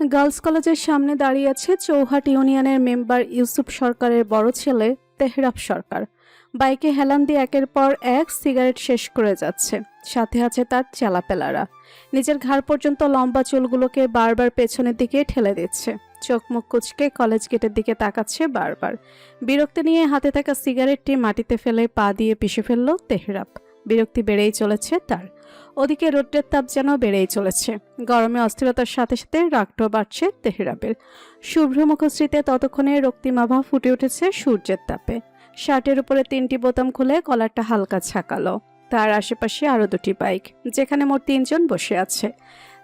Girls কলেজের সামনে দাঁড়িয়ে আছে চৌহাট ইউনিয়নের মেম্বার ইউসুফ সরকারের বড় ছেলে তেহরাব সরকার। বাইকে হেলান দিয়ে একের পর এক সিগারেট শেষ করে যাচ্ছে। সাথে আছে তার চেলাপেলারা। নিজের ঘাড় পর্যন্ত লম্বা চুলগুলোকে বারবার পেছনের দিকে ঠেলে দিচ্ছে। চোখ মুখ কুচকে কলেজ গেটের দিকে তাকাচ্ছে বারবার। বিরক্তি নিয়ে হাতে থাকা সিগারেটটি মাটিতে ফেলে পা দিয়ে পিষে ফেলল তেহরাব। বিরক্তি বেড়েই চলেছে তার। ওদিকে রৌদ্রের তাপ যেন বেড়েই চলেছে। গরমে অস্থিরতার সাথে সাথে রাগটাও বাড়ছে তেহরাবের। শুভ্র মুখশ্রীতে ততক্ষণে রক্তিমাভা ফুটে উঠেছে সূর্যের তাপে। শার্টের উপরে 3টি বোতাম খুলে কলারটা হালকা ছাকালো। তার আশেপাশে আরো 2টি বাইক, যেখানে মোট 3 জন বসে আছে।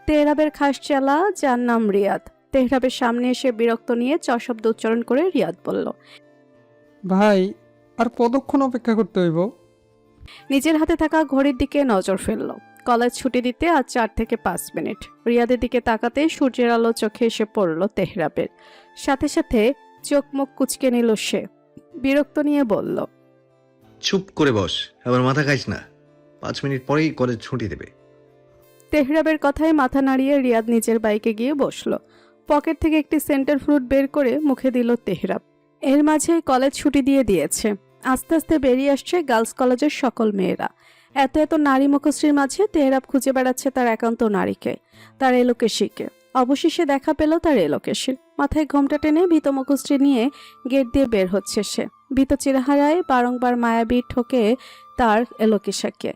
তেহরাবের খাস চেলা, যার নাম রিয়াদ, তেহরাবের সামনে এসে বিরক্ত নিয়ে শব্দ উচ্চারণ করে রিয়াদ বলল, ভাই, আর কতক্ষণ অপেক্ষা করতে হইব? নিজের হাতে থাকা ঘড়ির দিকে নজর ফেলল। কলেজ ছুটি দিতে আর 4 থেকে 5 মিনিট। রিয়াদের দিকে তাকাতে সূর্যের আলো চোখে এসে পড়ল তেহরাবের। সাথে সাথে চোখ মুখ কুচকে নিল সে। বিরক্ত নিয়ে বলল, চুপ করে বস, আবার মাথা খাইস না। 5 মিনিট পরেই কলেজ ছুটি দেবে। তেহরাবের কথায় মাথা নাড়িয়ে রিয়াদ নিজের বাইকে গিয়ে বসল। পকেট থেকে একটি সেন্টার ফ্রুট বের করে মুখে দিল তেহরাব। এর মাঝে কলেজ ছুটি দিয়ে দিয়েছে। আস্তে আস্তে বেরিয়ে আসছে গার্লস কলেজের সকল মেয়েরা। এত এত নারী মুখশ্রীর মাঝে তেহরাব খুঁজে বেড়াচ্ছে তার একান্ত নারীকে, তার এলোকেশীকে। অবশেষে দেখা পেল তার এলোকেশীর। মাথায় ঘোমটা টেনে ভীত মুখশ্রী নিয়ে গেট দিয়ে বের হচ্ছে সে। ভীত চেহারায় বারংবার মায়াবী ঠোকে তার এলোকেশাকে।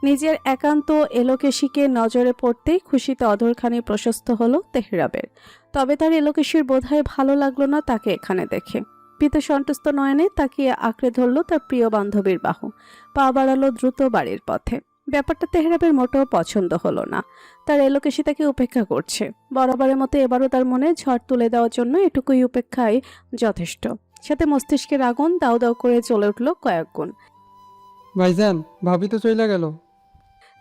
নিজের একান্ত এলোকেশীকে নজরে পড়তেই খুশিতে অধরখানি প্রশস্ত হলো তেহরাবের। তবে তার এলোকেশীর বোধহয় ভালো লাগলো না তাকে এখানে দেখে। ভীত সন্তুষ্ট নয়নে তাকিয়ে আঁকড়ে ধরল তার প্রিয় বান্ধবীর বাহু। পা বাড়ালো দ্রুত বাড়ির পথে। ব্যাপারটা তেহরাবের মোটেও পছন্দ হলো না। তার এলোকেশী তাকে উপেক্ষা করছে। বরাবরের মতো এবারও তার মনে ঝড় তুলে দেওয়ার জন্য এটুকুই উপেক্ষাই যথেষ্ট। সাথে মস্তিষ্কের আগুন দাউ দাউ করে জ্বলে উঠল কয়েক গুণ। ভাইজান, ভাবি তো চইলা গেল।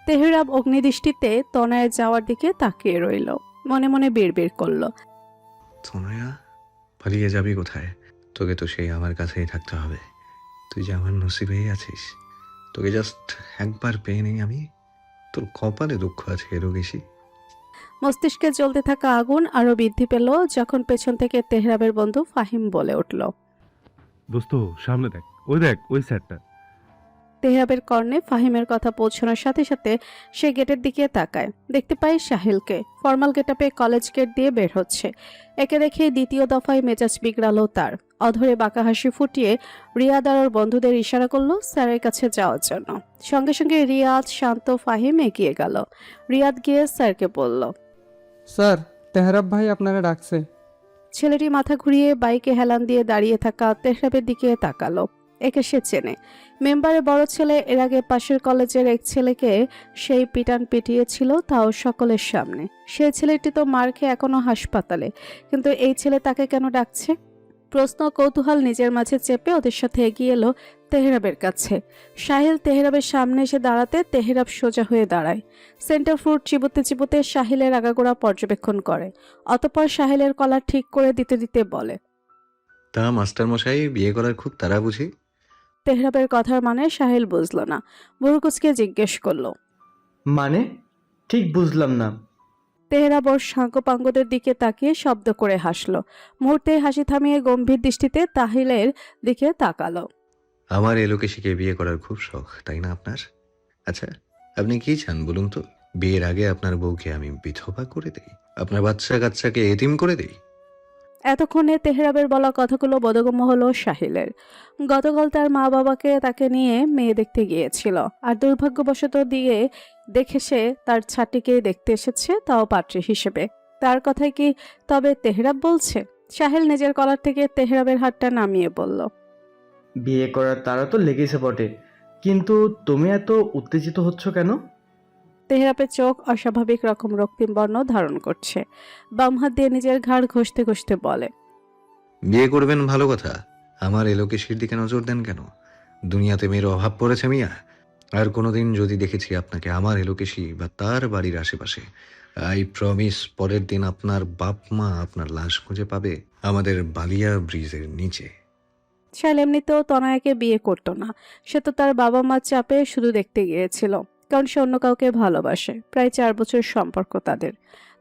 তেহরাব অগ্নিদৃষ্টিতে তনয়ের যাওয়ার দিকে তাকিয়ে রইল। মনে মনে বিড়বিড় করল, তনয়া, পালিয়ে যাবি কোথায়? তোকে তো সেই আমার কাছেই থাকতে হবে। তুই যে আমার নসিবেই আছিস। তোকে জাস্ট একবার পেয়ে নেই আমি। তোর কপালে দুঃখ আছে এরও বেশি। মস্তিষ্কে জ্বলতে থাকা আগুন আরো বৃদ্ধি পেল যখন পেছন থেকে তেহরাবের বন্ধু ফাহিম বলে উঠল, দোস্ত সামনে দেখ, ওই স্যারটা। তেহরাবের কর্ণে ফাহিমের কথা পৌঁছানোর সাথে সাথে সে গেটের দিকে তাকায়। দেখতে পায় সাহিলকে ফর্মাল গেটআপে কলেজ গেট দিয়ে বের হচ্ছে। একে দেখে দ্বিতীয় দফায় মেজাজ বিগড়ালো তার। অধরে বাঁকা হাসি ফুটিয়ে রিয়াদ আর ওর বন্ধুদের ইশারা করলো স্যারের কাছে যাওয়ার জন্য। সঙ্গে সঙ্গে রিয়াদ, শান্ত, ফাহিম এগিয়ে গেল। রিয়াদ গিয়ে স্যারকে বলল, স্যার, তেহরাব ভাই আপনারা ডাকছে। ছেলেটি মাথা ঘুরিয়ে বাইকে হেলান দিয়ে দাঁড়িয়ে থাকা তেহরাবের দিকে তাকালো। একে সে চেনে। মেম্বারের বড় ছেলে এর আগে পাশের কলেজের এক ছেলেকে সেই পিটান পিটিয়েছিল, তাও সকলের সামনে। সে ছেলেটি তো মার খেয়ে এখনো হাসপাতালে, কিন্তু এই ছেলে তাকে কেন ডাকছে? প্রশ্ন কৌতূহল নিজের মাঝে চেপে ওদের সাথে এগিয়ে এলো তেহরাবের কাছে। সাহিল তেহরাবের সামনে এসে দাঁড়াতে তেহরাব সোজা হয়ে দাঁড়ায়। সেন্টার ফ্রুট চিবুতে চিবুতে সাহিলের আগাগোড়া পর্যবেক্ষণ করে। অতঃপর সাহিলের কলার ঠিক করে দিতে দিতে বলে, তা মাস্টার মশাই, বিয়ে করার খুব তাড়া বুঝি? তেহরাবের কথার মানে সাহিল বুঝল না। বুড়ুকুচকে জিজ্ঞেস করলো, মানে ঠিক বুঝলাম না। তেহরাব ওর সাঙ্গপাঙ্গদের দিকে তাকিয়ে শব্দ করে হাসলো। মুহূর্তে হাসি থামিয়ে গম্ভীর দৃষ্টিতে তাহিলের দিকে তাকালো। আমার এলোকেশীকে বিয়ে করার খুব শখ, তাই না আপনার? আচ্ছা, আপনি কি চান বলুন তো? বিয়ের আগে আপনার বউকে আমি বিধবা করে দেই? আপনার বাচ্চা কাচ্চাকে এতিম করে দেই? এতক্ষণে তেহরাবের বলা কথাগুলো বোধগম্য হলো সাহিলের। গতকাল তার মা বাবাকে তাকে নিয়ে মেয়ে দেখতে গিয়েছিল, আর দুর্ভাগ্যবশত দিয়ে দেখে সে তার ছাটিকেই দেখতে এসেছে, তাও পাত্রী হিসেবে। তার কথাই কি তবে তেহরাব বলছে? সাহিল নিজের কলার থেকে তেহরাবের হাতটা নামিয়ে বলল, বিয়ে করার তারা তো লেগেছে বটে, কিন্তু তুমি এত উত্তেজিত হচ্ছ কেন? তেহরাবের চোখ অস্বাভাবিক রকম রক্তিম বর্ণ ধারণ করছে। বাম হাত দিয়ে নিজের ঘাড় ঘষতে ঘষতে বলে, বিয়ে করবেন ভালো কথা, আমার এলোকেশীর দিকে নজর দেন কেন? দুনিয়াতে মেয়ের অভাব পড়েছে মিয়া। আর কোনোদিন যদি দেখেছি আপনাকে আমার এলোকেশী বা তার বাড়ির আশেপাশে, আই প্রমিস পরের দিন আপনার বাপ মা আপনার লাশ খুঁজে পাবে আমাদের বালিয়া ব্রিজের নিচে। সাহেল এমনিতেও তনয়াকে বিয়ে করতো না। সে তো তার বাবা মার চাপে শুধু দেখতে গিয়েছিল, কারণ সে অন্য কাউকে ভালোবাসে। প্রায় 4 বছর সম্পর্ক তাদের।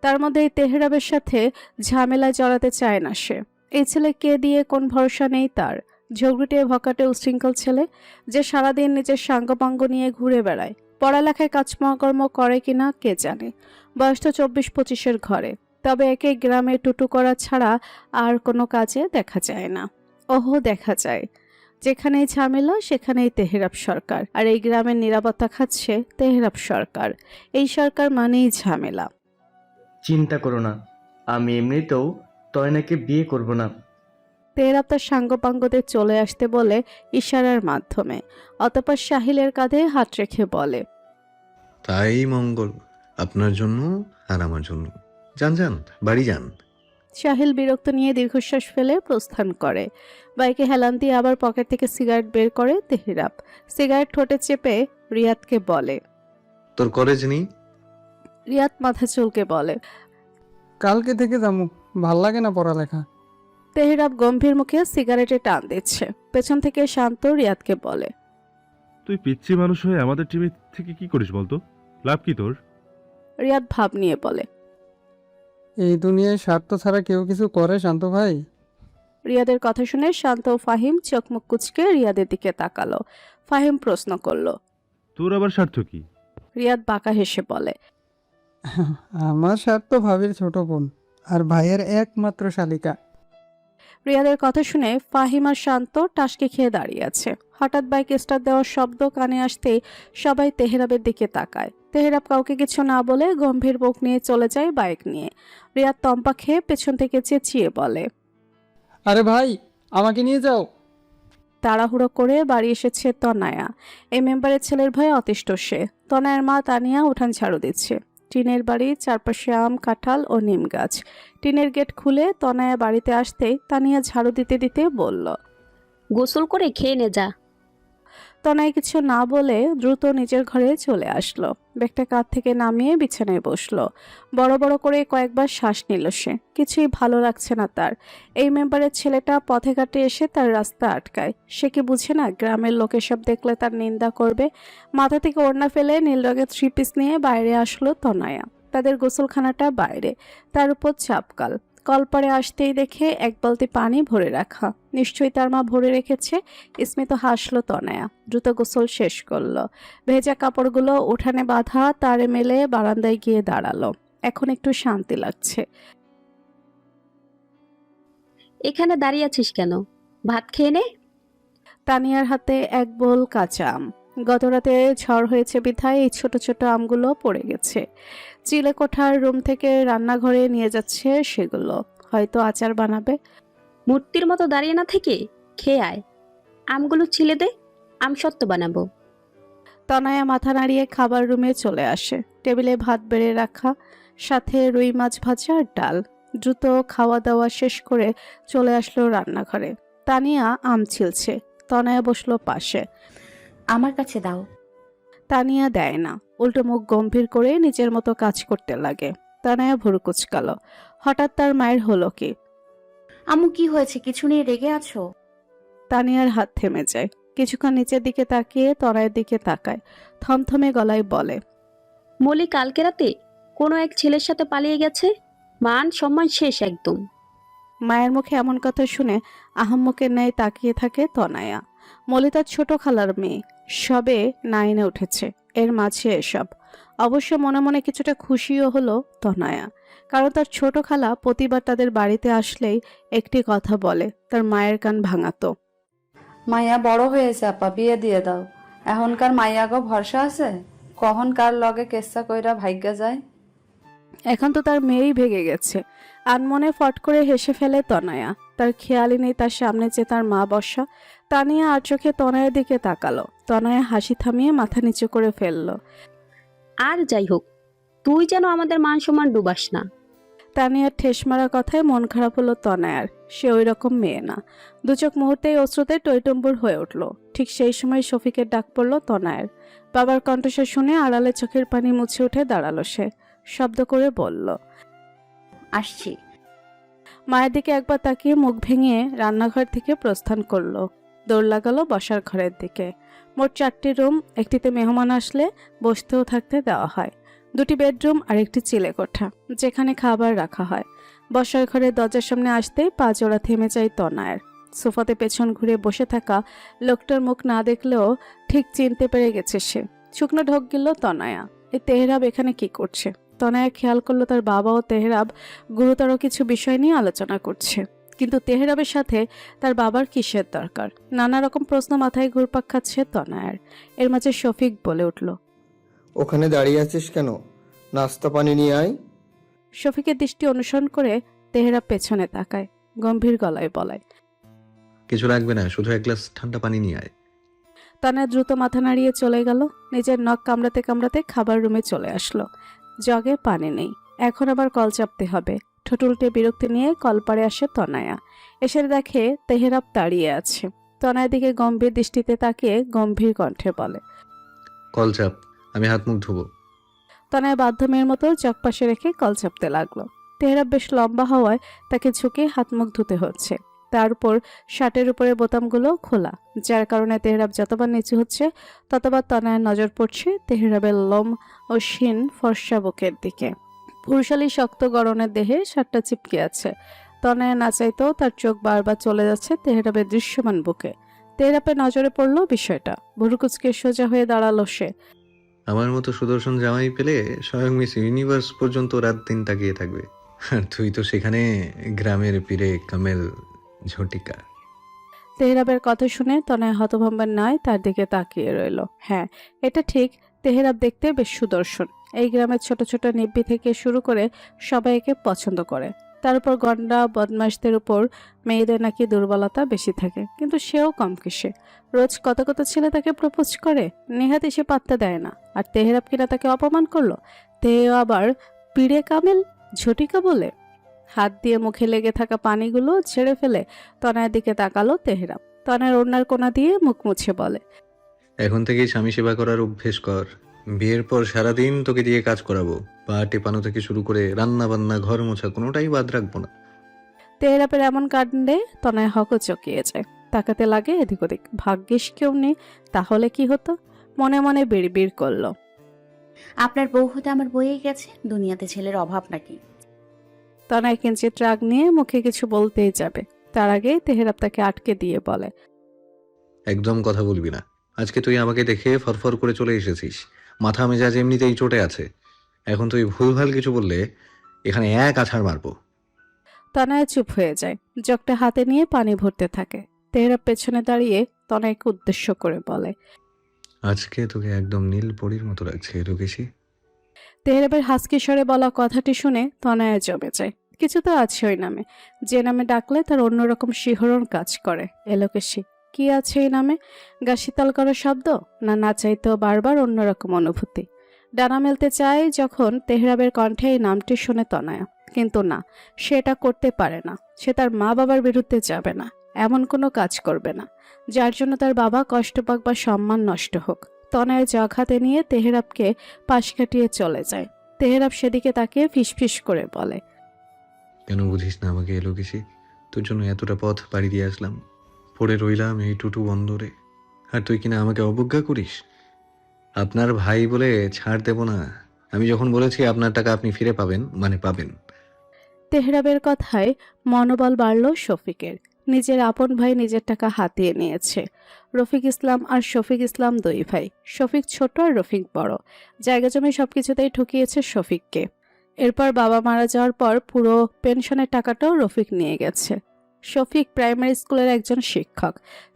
তার মধ্যে এই তেহরাবের সাথে ঝামেলায় জড়াতে চায় না সে। এই ছেলে কে দিয়ে কোন ভরসা নেই তার। ঝগড়ুটে ভকাটে উশৃঙ্খল ছেলে, যে সারাদিন নিজের সাঙ্গপাঙ্গ নিয়ে ঘুরে বেড়ায়। পড়ালেখায় কাজকর্ম করে কিনা কে জানে। বয়স তো 24-25-এর ঘরে, তবে একে গ্রামে টুটু করা ছাড়া আর কোনো কাজে দেখা যায় না। ওহো, দেখা যায়। যেখানেই ঝামেলা সেখানেই তেহরাব সরকার, আর এই গ্রামের নিরাপত্তা খাচ্ছে তেহরাব সরকার। এই সরকার মানেই ঝামেলা। চিন্তা করো না, আমি এমনিতেও তয়নাকে বিয়ে করব না। তেহরাব তার সাঙ্গপাঙ্গদের চলে আসতে বলে ইশারার মাধ্যমে। অতঃপর সাহিলের কাঁধে হাত রেখে বলে, তাই মঙ্গল আপনার জন্য আর আমার জন্য। যান যান, বাড়ি যান। সাহিল বিরক্ত নিয়ে দীর্ঘশ্বাস ফেলে প্রস্থান করে। বাইকে হেলান দিয়ে আবার পকেট থেকে সিগারেট বের করে তেহরাব। সিগারেট ঠোঁটে চেপে রিয়াদকে বলে। তোর কলেজ নেই? রিয়াদ মাথা চুলকে বলে। কালকে থেকে যামু, ভাল লাগে না পড়ালেখা। তেহরাব গম্ভীর মুখে সিগারেটে টান দিচ্ছে। পেছন থেকে শান্ত রিয়াদকে বলে, তুই পিচ্ছি মানুষ হয়ে আমাদের টিমে থেকে কি করিস বলতো? লাভ কি তোর? রিয়াদ ভাব নিয়ে বলে। এই দুনিয়ায় স্বার্থ ছাড়া কেউ কিছু করে শান্ত ভাই? রিয়াদের কথা শুনে শান্ত ও ফাহিম চোখ মুখ কুচকে রিয়াদের দিকে তাকালো। ফাহিম প্রশ্ন করলো। তোর আবার স্বার্থ কি? রিয়াদ বাঁকা হেসে বলে, আমার স্বার্থ ভাবির ছোট বোন আর ভাইয়ের একমাত্র শালিকা। রিয়াদের কথা শুনে ফাহিম আর শান্ত টাসকে খেয়ে দাঁড়িয়ে আছে। হঠাৎ বাইক স্টার্ট দেওয়ার শব্দ কানে আসতেই সবাই তেহরাবের দিকে তাকায়। তেহরাব কাউকে কিছু না বলে গম্ভীর মুখ নিয়ে চলে যায় বাইক নিয়ে। রিয়াদ তম্পা খেয়ে পেছন থেকে চেঁচিয়ে বলে, আরে ভাই, আমাকে নিয়ে যাও। তাড়াহুড়ো করে বাড়ি এসেছে তনায়া। এই মেম্বারের ছেলের ভয়ে অতিষ্ঠ সে। তনায়ার মা তানিয়া উঠান ঝাড়ু দিচ্ছে। টিনের বাড়ি, চারপাশে আম, কাঁঠাল ও নিম গাছ। টিনের গেট খুলে তনায়া বাড়িতে আসতেই তানিয়া ঝাড়ু দিতে দিতে বলল, গোসল করে খেয়ে নে যা। তনায় কিছু না বলে দ্রুত নিজের ঘরে চলে আসলো। ব্যাগটা কাঁধ থেকে নামিয়ে বিছানায় বসলো। বড় বড় করে কয়েকবার শ্বাস নিল সে। কিছুই ভালো লাগছে না তার। এই মেম্বারের ছেলেটা পথে ঘাটে এসে তার রাস্তা আটকায়। সে কি বুঝে না গ্রামের লোক এসব দেখলে তার নিন্দা করবে? মাথা থেকে ওড়না ফেলে নীল রঙের 3 পিস নিয়ে বাইরে আসলো তনয়া। তাদের গোসলখানাটা বাইরে, তার উপর চাপকাল। কলপারে আসতেই দেখে এক বালতি পানি ভরে রাখা। নিশ্চয়ই তার মা ভরে রেখেছে। স্মিত হাসলো তনয়া। দ্রুত গোসল শেষ করলো। ভেজা কাপড়গুলো উঠানে বাঁধা তারে মেলে বারান্দায় গিয়ে দাঁড়ালো। এখন একটু শান্তি লাগছে। এখানে দাঁড়িয়ে আছিস কেন? ভাত খেয়ে নে। তানিয়ার হাতে এক বোল কাঁচা আম। গতরাতে ঝড় হয়েছে বিধায় এই ছোট ছোট আমগুলো পড়ে গেছে। চিলেকোঠার রুম থেকে রান্নাঘরে নিয়ে যাচ্ছে সেগুলো। হয়তো আচার বানাবে। মূর্তির মতো দাঁড়িয়ে না থেকে খেয়ে আয়। আমগুলো ছিলে দে, আম সত্ত্ব বানাবো। তনয়া মাথা নাড়িয়ে খাবার রুমে চলে আসে। টেবিলে ভাত বেড়ে রাখা, সাথে রুই মাছ ভাজা আর ডাল। দ্রুত খাওয়া দাওয়া শেষ করে চলে আসলো রান্নাঘরে। তানিয়া আম ছিলছে। তনয়া বসলো পাশে। আমার কাছে দাও। তানিয়া দেয় না, উল্টো মুখ গম্ভীর করে নিজের মতো কাজ করতে লাগে। তানিয়া ভুরু কুচকালো। হঠাৎ তার মায়ের হলো কি? আম্মু কি হয়েছে? কিছু নিয়ে রেগে আছো? তানিয়ার হাত থেমে যায়। কিছুক্ষণ নিচের দিকে তাকিয়ে তরায়ের দিকে তাকায়। থমথমে গলায় বলে, মলি কালকে রাতে কোনো এক ছেলের সাথে পালিয়ে গেছে। মান সম্মান শেষ একদম। মায়ের মুখে এমন কথা শুনে আহাম্মকের ন্যায় তাকিয়ে থাকে তনায়া। মলি তার ছোট খালার মেয়ে, সবে 9-এ উঠেছে। এর মাঝে এসব। অবশ্য মনে মনে কিছুটা খুশিও হলো তনায়া, কারণ তার ছোট খালা প্রতিবার তাদের বাড়িতে আসলেই একটি কথা বলে, তার মায়ের কান ভাঙাতো। মাইয়া বড় হয়েছে আপা, বিয়ে দিয়ে দাও। এখনকার মাইয়াগো ভরসা আছে? কখন কার লগে কেসা কইরা ভাগ্যা যায়। এখন তো তার মেয়েই ভেগে গেছে। আনমনে ফট করে হেসে ফেলে তনয়া। তার খেয়ালই নেই তার সামনে যে তার মা বসা। তানিয়া আর চোখে তনয়ের দিকে তাকালো। তনয়া হাসি থামিয়ে মাথা নিচু করে ফেললো। আর যাই হোক, তুই যেন আমাদের মান সম্মান ডুবাস না। তানিয়ার ঠেস মারা কথায় মন খারাপ হলো তনয়ার। সে ওই রকম মেয়ে না। দু চোখ মুহূর্তেই অশ্রুতে টইটম্বুর হয়ে উঠল। ঠিক সেই সময় শফিকের ডাক পড়ল তনয়ার। বাবার কণ্ঠস্বর শুনে আড়ালে চোখের পানি মুছে উঠে দাঁড়ালো সে। শব্দ করে বলল, আসছি। মায়ের দিকে একবার তাকিয়ে মুখ ভেঙে রান্নাঘর থেকে প্রস্থান করলো। দৌড় লাগালো বসার ঘরের দিকে। মোট 4টি রুম। একটিতে মেহমান আসলে বসতেও থাকতে দেওয়া হয়। দুটি বেডরুম আর একটি চিলে কোঠা, যেখানে খাবার রাখা হয়। বসার ঘরের দরজার সামনে আসতেই পা জোড়া থেমে যায় তনয়ের। সোফাতে পেছন ঘুরে বসে থাকা লোকটার মুখ না দেখলেও ঠিক চিনতে পেরে গেছে সে। শুকনো ঢোক গেল তনয়া। এই তেহরাব এখানে কি করছে? তনয়া খেয়াল করলো তার বাবা ও তেহরাব গুরুতর কিছু বিষয় নিয়ে আলোচনা করছে। কিন্তু তেহরাবের সাথে তার বাবার কিসের দরকার? নানা রকম প্রশ্ন মাথায় ঘুরপাক খাচ্ছে তনয়ার। এর মাঝে শফিক বলে উঠল, ওখানে দাঁড়িয়ে আছিস কেন? নাস্তা পানি নিয়ে আয়। শফিকের দৃষ্টি অনুসরণ করে তেহরাব পেছনে তাকায়, গম্ভীর গলায় বলায়, কিছু লাগবে না, শুধু এক গ্লাস ঠান্ডা পানি নিয়ে আয়। তনয়া দ্রুত মাথা নাড়িয়ে চলে গেল। নিজের নখ কামড়াতে কামড়াতে খাবার রুমে চলে আসলো। জগে পানি নেই, এখন আবার কল চাপতে হবে। ঠোঁট উল্টে বিরক্তি নিয়ে কলপাড়ে আসে তনয়া। এসে দেখে তেহরাব দাঁড়িয়ে আছে। তনয়ার দিকে গম্ভীর দৃষ্টিতে তাকিয়ে গম্ভীর কণ্ঠে বলে, কল চাপ, আমি হাত মুখ ধুবো। তনয়া বাধ্য মেয়ের মতো চোখ পাশে রেখে কল চাপতে লাগলো। তেহরাব বেশ লম্বা হওয়ায় তাকে ঝুঁকে হাত মুখ ধুতে হচ্ছে। তার উপর শার্টের উপরে বোতামগুলো খোলা, যার কারণে তেহরাব যতবার নিচু হচ্ছে ততবার তনয়ার নজর পড়ছে তেহরাবের লোম ও শিন ফর্সা বুকের দিকে। পুরুষালী শক্ত গড়নের দেহে শার্টটা চিপকে আছে। তনয়া না চাইতেও তার চোখ বারবার চলে যাচ্ছে তেহরাবের দৃশ্যমান বুকে। তেহরাবের নজরে পড়লো বিষয়টা। ভুরুকুচকে সোজা হয়ে দাঁড়ালো সে। আমার মতো সুদর্শন জামাই পেলে স্বয়ং মিস ইউনিভার্স পর্যন্ত রাত দিন তাকিয়ে থাকবে। আর তুই তো সেখানে গ্রামের পীরে কামেল ঝটিকা। তেহরাবের কথা শুনে তনয় হতভম্বার নয় তার দিকে তাকিয়ে রইল। হ্যাঁ, এটা ঠিক, তেহরাব দেখতে বেশ সুদর্শন। এই গ্রামের ছোট ছোট নিব্বি থেকে শুরু করে সবাই একে পছন্দ করে। তার উপর গন্ডা বদমাশদের উপর মেয়েদের নাকি দুর্বলতা বেশি থাকে, কিন্তু সেও কম কিসে। রোজ কত কত ছেলে তাকে প্রপোজ করে, নেহাতি সে পাত্তা দেয় না। আর তেহরাব কিনা তাকে অপমান করলো, তেও আবার পীরে কামেল ঝটিকা বলে। হাত দিয়ে মুখে লেগে থাকা পানিগুলো ছেড়ে ফেলে তনয়ের দিকে তাকালো তেহরাব। তনয়ের ওড়নার কোনা দিয়ে মুখ মুছে বলে, এখন থেকেই স্বামী সেবা করার অভ্যেস কর। বিয়ের পর সারাদিন তোকে দিয়ে কাজ করাবো। পা টেপানো থেকে শুরু করে রান্না বান্না ঘর মোছা কোনোটাই বাদ রাখবো না। তেহরাবের এমন কাণ্ডে তনয় হক চকিয়ে যায়। তাকাতে লাগে এদিক ওদিক। ভাগ্যিস কেউ নেই, তাহলে কি হতো? মনে মনে বিড়বিড় করলো। আপনার বউ হতে আমার বইয়ে গেছে, দুনিয়াতে ছেলের অভাব নাকি? তনয় কিঞ্চিত রাগ নিয়ে মুখে কিছু বলতেই যাবে, তার আগে তেহরাব তাকে আটকে দিয়ে বলে, একদম কথা বলবি না। আজকে তুই আমাকে দেখে ফরফর করে চলে এসেছিস, মাথা মেজাজ এমনিতেই চটে আছে। এখন তুই ভুলভাল কিছু বললে এখানে এক আছাড় মারবো। তনয় চুপ হয়ে যায়, জগটা হাতে নিয়ে পানি ভরতে থাকে। তেহরাব পেছনে দাঁড়িয়ে তনয়কে উদ্দেশ্য করে বলে, আজকে তোকে একদম নীল পরীর মতো লাগছে রুকেশি। তেহরাবের হাসকি স্বরে বলা কথাটি শুনে তনয়া জমে যায়। কিছু তো আছে ওই নামে, যে নামে ডাকলে তার অন্যরকম শিহরণ কাজ করে। এলোকেশি কি আছে এই নামে? গা শীতল করার শব্দ, না না চাইতেও বারবার অন্যরকম অনুভূতি। ডানা মেলতে চায় যখন তেহরাবের কণ্ঠে এই নামটি শুনে তনয়া, কিন্তু না, সেটা করতে পারে না। সে তার মা বাবার বিরুদ্ধে যাবে না, এমন কোনো কাজ করবে না যার জন্য তার বাবা কষ্ট পাক বা সম্মান নষ্ট হোক। তনয় জগ হাতে নিয়ে তেহরাবকে পাশ কাটিয়ে চলে যায়। তেহরাব সেদিকে তাকিয়ে ফিসফিস করে বলে, কেন বুঝিস না আমাকে এলোকেশি? তোর জন্য এতটা পথ পাড়ি দিয়ে আসলাম, পড়ে রইলাম এই টুটু বন্দরে, আর তুই কিনা আমাকে অবজ্ঞা করিস। আপনার ভাই বলে ছাড় দেব না। আমি যখন বলেছি আপনার টাকা আপনি ফিরে পাবেন, মানে পাবেন। তেহরাবের কথায় মনোবল বাড়ল শফিকের। নিজের আপন ভাই নিজের টাকা হাতিয়ে নিয়েছে। রফিক ইসলাম আর শফিক ইসলাম দুই ভাই। শফিক ছোট আর রফিক বড়। জায়গা জমি সবকিছুতেই ঠকিয়েছে শফিককে। এরপর বাবা মারা যাওয়ার পর পুরো পেনশনের টাকাটাও রফিক নিয়ে গেছে। শফিক প্রাইমারি স্কুলের একজন শিক্ষক,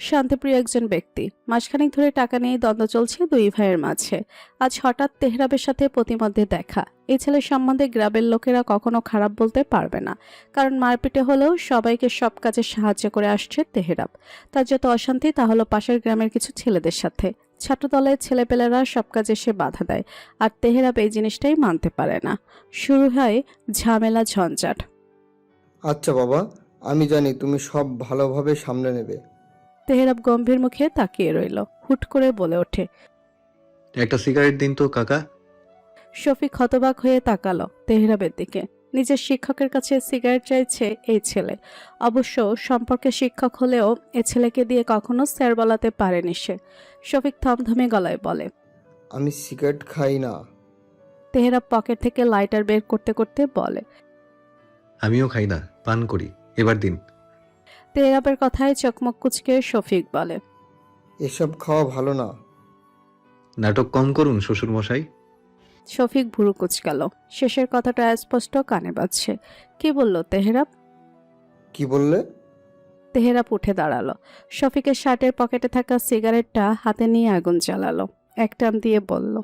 শান্তিপ্রিয় একজন ব্যক্তি। মাসখানেক ধরে টাকা নিয়ে দ্বন্দ্ব চলছে দুই ভাইয়ের মাঝে। আজ হঠাৎ তেহরাবের সাথে প্রতিমধ্যে দেখা। এই ছেলের সম্বন্ধে গ্রামের লোকেরা কখনো খারাপ বলতে পারবে না, কারণ মারপিটে হলেও সবাইকে সব কাজে সাহায্য করে আসছে তেহরাব। তার যত অশান্তি তা হলো পাশের গ্রামের কিছু ছেলেদের সাথে। ছাত্রদলের ছেলেপেলেরা সব কাজে সে বাধা দেয়, আর তেহরাব এই জিনিসটাই মানতে পারে না। শুরু হয় ঝামেলা ঝঞ্ঝাট। আচ্ছা বাবা, আমি জানি তুমি সব ভালোভাবে সামলে নেবে। তেহরাব গম্ভীর মুখে তাকিয়ে রইল। হুট করে বলে ওঠে, একটা সিগারেট দিন তো কাকা। শফিক হতবাক হয়ে তাকালো তেহরাবের দিকে। নিজের শিক্ষকের কাছে সিগারেট চাইছে এই ছেলে। অবশ্য সম্পর্কে শিক্ষক হলেও এ ছেলেকে দিয়ে কখনো স্যার বলাতে পারেনি সে। শফিক থমথমে গলায় বলে, আমি সিগারেট খাই না। তেহরাব পকেট থেকে লাইটার বের করতে করতে বলে। আমিও খাই না, পান করি, এবার দিন। তেহরাবের কথায় চকমক কুচকে শফিক বলে। এসব খাওয়া ভালো না। নাটক কম করুন শ্বশুর মশাই। শফিক ভুরু কুচকাল। শেষের কথাটা স্পষ্ট কানে বাজছে। কি বলল তেহরাব? কি বললে? তেহরাব উঠে দাঁড়ালো। শফিকের শার্টের পকেটে থাকা সিগারেটটা হাতে নিয়ে আগুন জ্বালালো। এক টান দিয়ে বলল।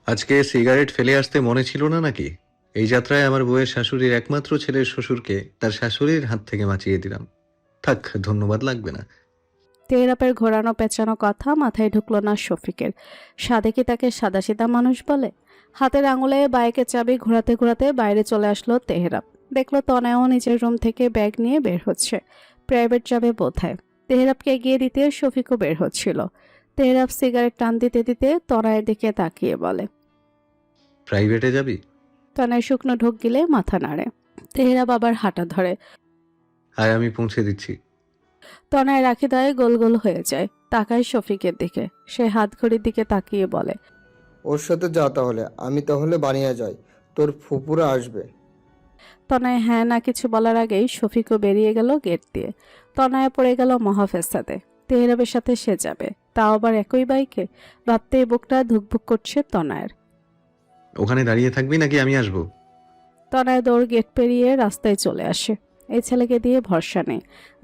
আজকে সিগারেট ফেলে আসতে মনে ছিল না নাকি? এই যাত্রায় আমার বউয়ের শাশুড়ির একমাত্র ছেলের শ্বশুরকে তার শাশুড়ির হাত থেকে বাঁচিয়ে দিলাম। থাক, ধন্যবাদ লাগবে না। তেহরাবের ঘোরানো পেঁচানো কথা মাথায় ঢুকলো না শফিকের। সাদে কি তাকে সাদাসিধা মানুষ বলে? হাতের আঙুলে বাইকের চাবি ঘোরাতে ঘোরাতে বাইরে চলে আসলো তেহরাব। দেখলো তনয়াও নিজের রুম থেকে ব্যাগ নিয়ে বের হচ্ছে। প্রাইভেট যাবে বোধহয়। তেহরাবকে এগিয়ে দিতে শফিকও বের হচ্ছিল। তেহরাব সিগারেট টান দিতে দিতে তনয়ের দিকে তাকিয়ে বলে। প্রাইভেটে যাবি? তনয় শুকনো ঢোক গিলে মাথা নাড়ে। তেহরাব আবার হাঁটা ধরে। আয়, আমি পৌঁছে দিচ্ছি। তনয় রাখি দায়ে গোল গোল হয়ে যায়। তাকায় শফিকের দিকে। সে হাত ঘড়ির দিকে তাকিয়ে বলে। ওর সাথে যা তাহলে, আমি তাহলে বানিয়ে যাই, তোর ফুপুরা আসবে। তনয় হ্যাঁ না কিছু বলার আগেই শফিকও বেরিয়ে গেল গেট দিয়ে। তনয়া পড়ে গেল মহাফেস্তাতে। তেহরাবের সাথে সে যাবে, তাও আবার একই বাইকে। ভাবতেই বুকটা ধুকভুক করছে তনয়ের। ওখানে দাঁড়িয়ে থাকবি নাকি আমি আসবো? তনয় দৌড় গেট পেরিয়ে রাস্তায় চলে আসে। এই ছেলেকে দিয়ে ভরসা নেই।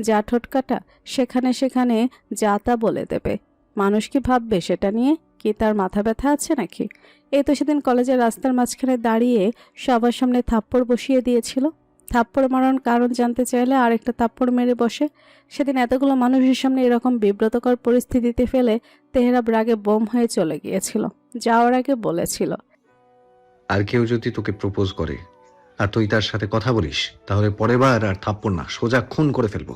যা ঠোটকাটা সেখানে সেখানে যা তা বলে দেবে। মানুষ কি ভাববে সেটা নিয়ে? কি তার মাথা ব্যথা আছে নাকি? এই তো সেদিন কলেজের রাস্তার মাঝখানে দাঁড়িয়ে সবার সামনে থাপ্পড় বসিয়ে দিয়েছিল। থাপ্পড় মারার কারণ জানতে চাইলে আরেকটা থাপ্পড় মেরে বসে। সেদিন এতগুলো মানুষের সামনে এরকম বিব্রতকর পরিস্থিতিতে ফেলে তেহরাব রাগে বোম হয়ে চলে গিয়েছিল। যাওয়ার আগে বলেছিল, আর কেউ যদি তোকে প্রপোজ করে আর তুই তার সাথে কথা বলিস, তাহলে পরের বার আর থাপ্পড় না, সোজা খুন করে ফেলবো।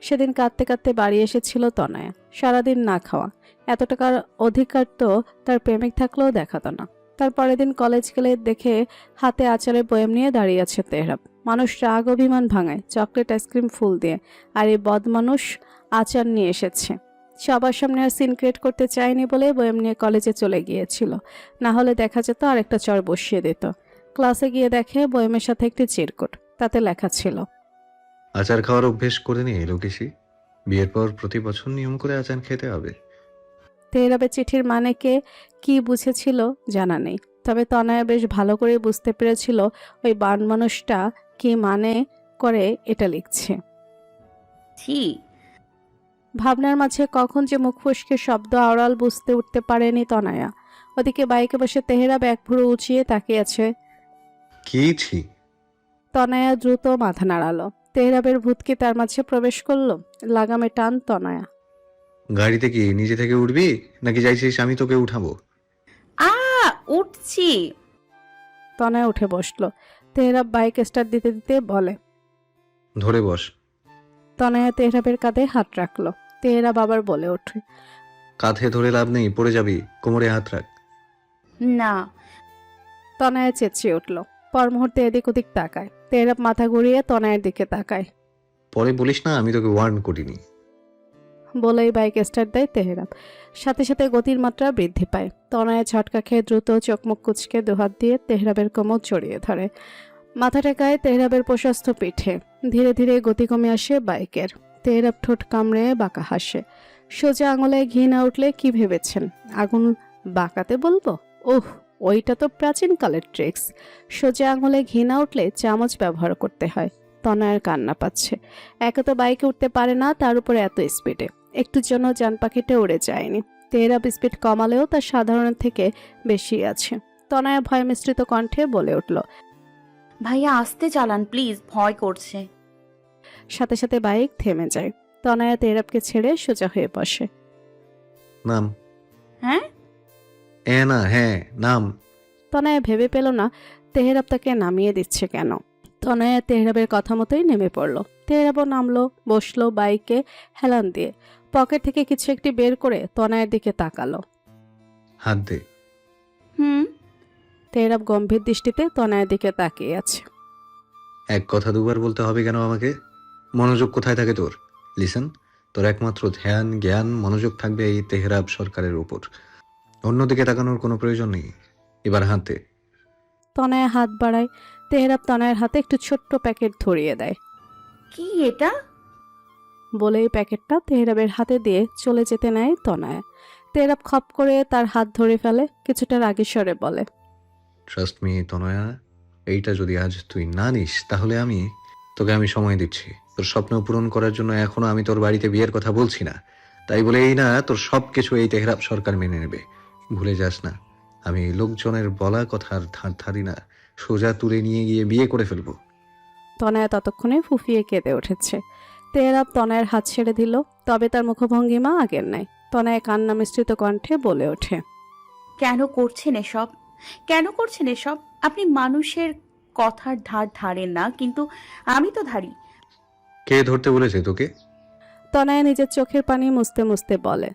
সেদিন কাঁদতে কাঁদতে বাড়ি এসেছিল তনয়া। সারাদিন না খাওয়া। এত টাকার অধিকার তো তার প্রেমিক থাকলেও দেখাতো না। তার পরের দিন কলেজ গেলে দেখে হাতে আচারের বয়াম নিয়ে দাঁড়িয়ে আছে তেহরাব। মানুষ রাগ অভিমান ভাঙায় চকলেট আইসক্রিম ফুল দিয়ে, আর এই বদমানুষ আচার নিয়ে এসেছে। সবার সামনে আর সিন ক্রিয়েট করতে চায়নি বলে বয়াম নিয়ে কলেজে চলে গিয়েছিল। না হলে দেখা যেত আর একটা চর বসিয়ে দিত। ক্লাসে গিয়ে দেখে বয়ামের সাথে একটি চিরকুট, তাতে লেখা ছিল, আচার খাওয়ার অভ্যেস করে নিয়ে লোকেশি, বিয়ের পর প্রতি বছর নিয়ম করে আচার খেতে হবে। তেহরাবের চিঠির মানে কে কি বুঝেছিল জানা নেই। তবে তনয়া বেশ ভালো করে বুঝতে পেরেছিল ওই বান মানুষটা কি মানে করে এটা লিখছে। ছি, ভাবনার মাঝে কখন যে মুখ ফসকে শব্দ আওড়াল বুঝতে উঠতে পারেনি তনয়া। ওদিকে বাইকে বসে তেহরাব এক ভুরু উঁচিয়ে তাকিয়ে আছে। কি ছি? তনয়া দ্রুত মাথা নাড়ালো। তেহরাবের ভূতকে তার মাঝে প্রবেশ করলো। লাগামে টান তনয়া। গাড়িতে কি নিজে থেকে উঠবি নাকি চাইছিস আমি তোকে উঠাবো? আ উঠছি। তনয়া উঠে বসলো। তেহরাব বাইক স্টার্ট দিতে দিতে বলে। ধরে বস। তনয়া তেহরাবের কাঁধে হাত রাখলো। তেহরাব আবার বলে ওঠে, কাঁধে ধরে লাভ নেই, পড়ে যাবি, কোমরে হাত রাখ। না, তনয়া চেঁচিয়ে উঠল। পর মুহূর্তে এদিক ওদিক তাকায়। তেহরাব মাথা ঘুরিয়ে তনয়ের দিকে তাকায়। পরে বলিস না আমি তোকে ওয়ার্ন করিনি। বলেই বাইক স্টার্ট দেয় তেহরাব। সাথে সাথে গতির মাত্রা বৃদ্ধি পায়। তনয়া ঝটকা খেয়ে দ্রুত চোখমুখ কুচকে দুহাত দিয়ে তেহরাবের কোমর জড়িয়ে ধরে। মাথা টেকায় তেহরাবের প্রশস্ত পিঠে। ধীরে ধীরে গতি কমে আসে বাইকের। তেহরাব ঠোঁট কামড়ে বাঁকা হাসে। সোজা আঙুলে ঘি না উঠলে কি ভেবেছেন আগুন বাঁকাতে বলবো? ওহ, ওইটা তো প্রাচীনকালের ট্রিক্স। সোজা আঙুলে ঘি না উঠলে চামচ ব্যবহার করতে হয়। তনয়ের কান্না পাচ্ছে। একে তো বাইকে উঠতে পারে না, তার উপরে এত স্পিডে। একটু জন্য যান পাখিটা উড়ে যায়নি। তেহরাব স্পিড কমালেও তার সাধারণের থেকে বেশি আছে। তনয়া ভয় মিশ্রিত কণ্ঠে বলে উঠল। ভাইয়া আস্তে চালান প্লিজ, ভয় করছে। সাথে সাথে বাইক থেমে যায়। তনয়া তেহরাবকে ছেড়ে সোজা হয়ে বসে। নাম। হ্যাঁ, না, হ্যাঁ নাম। তনয়া ভেবে পেল না তেহরাব তাকে নামিয়ে দিচ্ছে কেন। তনয়া তেহরাবের কথা মতোই নেমে পড়ল। তেহরাবও নামলো, বসলো বাইকে হেলান দিয়ে। পকেট থেকে কিছু একটি বের করে তনয়ের দিকে তাকালো। হাত দে। হুম, তেহরাব গম্ভীর দৃষ্টিতে তনয়ের দিকে তাকিয়ে আছে। এক কথা দুবার বলতে হবে কেন আমাকে? মনোযোগ কোথায় থাকে তোর? লিসেন, তোর একমাত্র ধ্যান জ্ঞান মনোযোগ থাকবে এই তেহরাব সরকারের উপর। অন্যদিকে তাকানোর কোনো প্রয়োজন নেই। এবার হাতে। তনয়া হাত বাড়ায়। তেহরাব তনয়ের হাতে একটু ছোট্ট প্যাকেট ধরিয়ে দেয়। কি এটা? বলেই প্যাকেটটা তেহরাবের হাতে দিয়ে চলে যেতে নেয় তনয়া। তেহরাব খপ করে তার হাত ধরে ফেলে, কিছুটা রাগী স্বরে বলে, ট্রাস্ট মি তনয়া, এইটা যদি আজ তুই না নিস তাহলে তোকে সময় দিচ্ছি। তোর স্বপ্ন পূরণ করার জন্য এখনো আমি তোর বাড়িতে বিয়ের কথা বলছি না, তাই বলে এই না তোর সবকিছু এই তেহরাব সরকার মেনে নেবে। ভুলে যাস না, আমি লোকজনের বলা কথার ধার ধারি না, সোজা তুলে নিয়ে গিয়ে বিয়ে করে ফেলবো। তনয়া ততক্ষণে ফুফিয়ে কেঁদে উঠেছে। তেহরাব তনয়ের হাত ছেড়ে দিল, তবে তার মুখভঙ্গিমা আগের নাই। তনয়া কান্না মিশ্রিত কণ্ঠে বলে ওঠে, কেন করছেন এসব? কেন করছেন এসব? আপনি মানুষের কথার ধার ধারেন না, কিন্তু আমি তো ধারি। কে ধরতে বলেছে তোকে? তনয়া নিজের চোখের পানি মুছতে মুছতে বলে,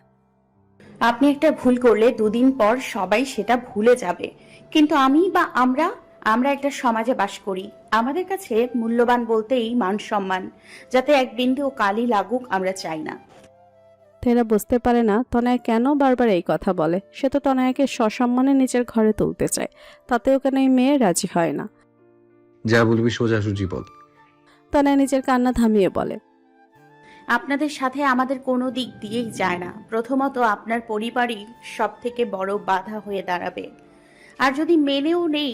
আপনি একটা ভুল করলে 2 দিন পর সবাই সেটা ভুলে যাবে, কিন্তু আমি বা আমরা একটা সমাজে বাস করি। আমাদের কাছে মূল্যবান বলতেই মান সম্মান, যাতে এক বিন্দু কালি লাগুক আমরা চাই না। তেহরাব বুঝতে পারে না তনয়া কেন বারবার এই কথা বলে। সে তো তনয়াকে সসম্মানে নিজের ঘরে তুলতে চায়, তাতেও কেন এই মেয়ে রাজি হয় না। যা বলবি সোজাসুজি বল। তনয়া নিজের কান্না থামিয়ে বলে, আপনাদের সাথে আমাদের কোনো দিক দিয়েই যায় না। প্রথমত আপনার পরিবারই সব থেকে বড় বাধা হয়ে দাঁড়াবে। আর যদি মেনেও নেই,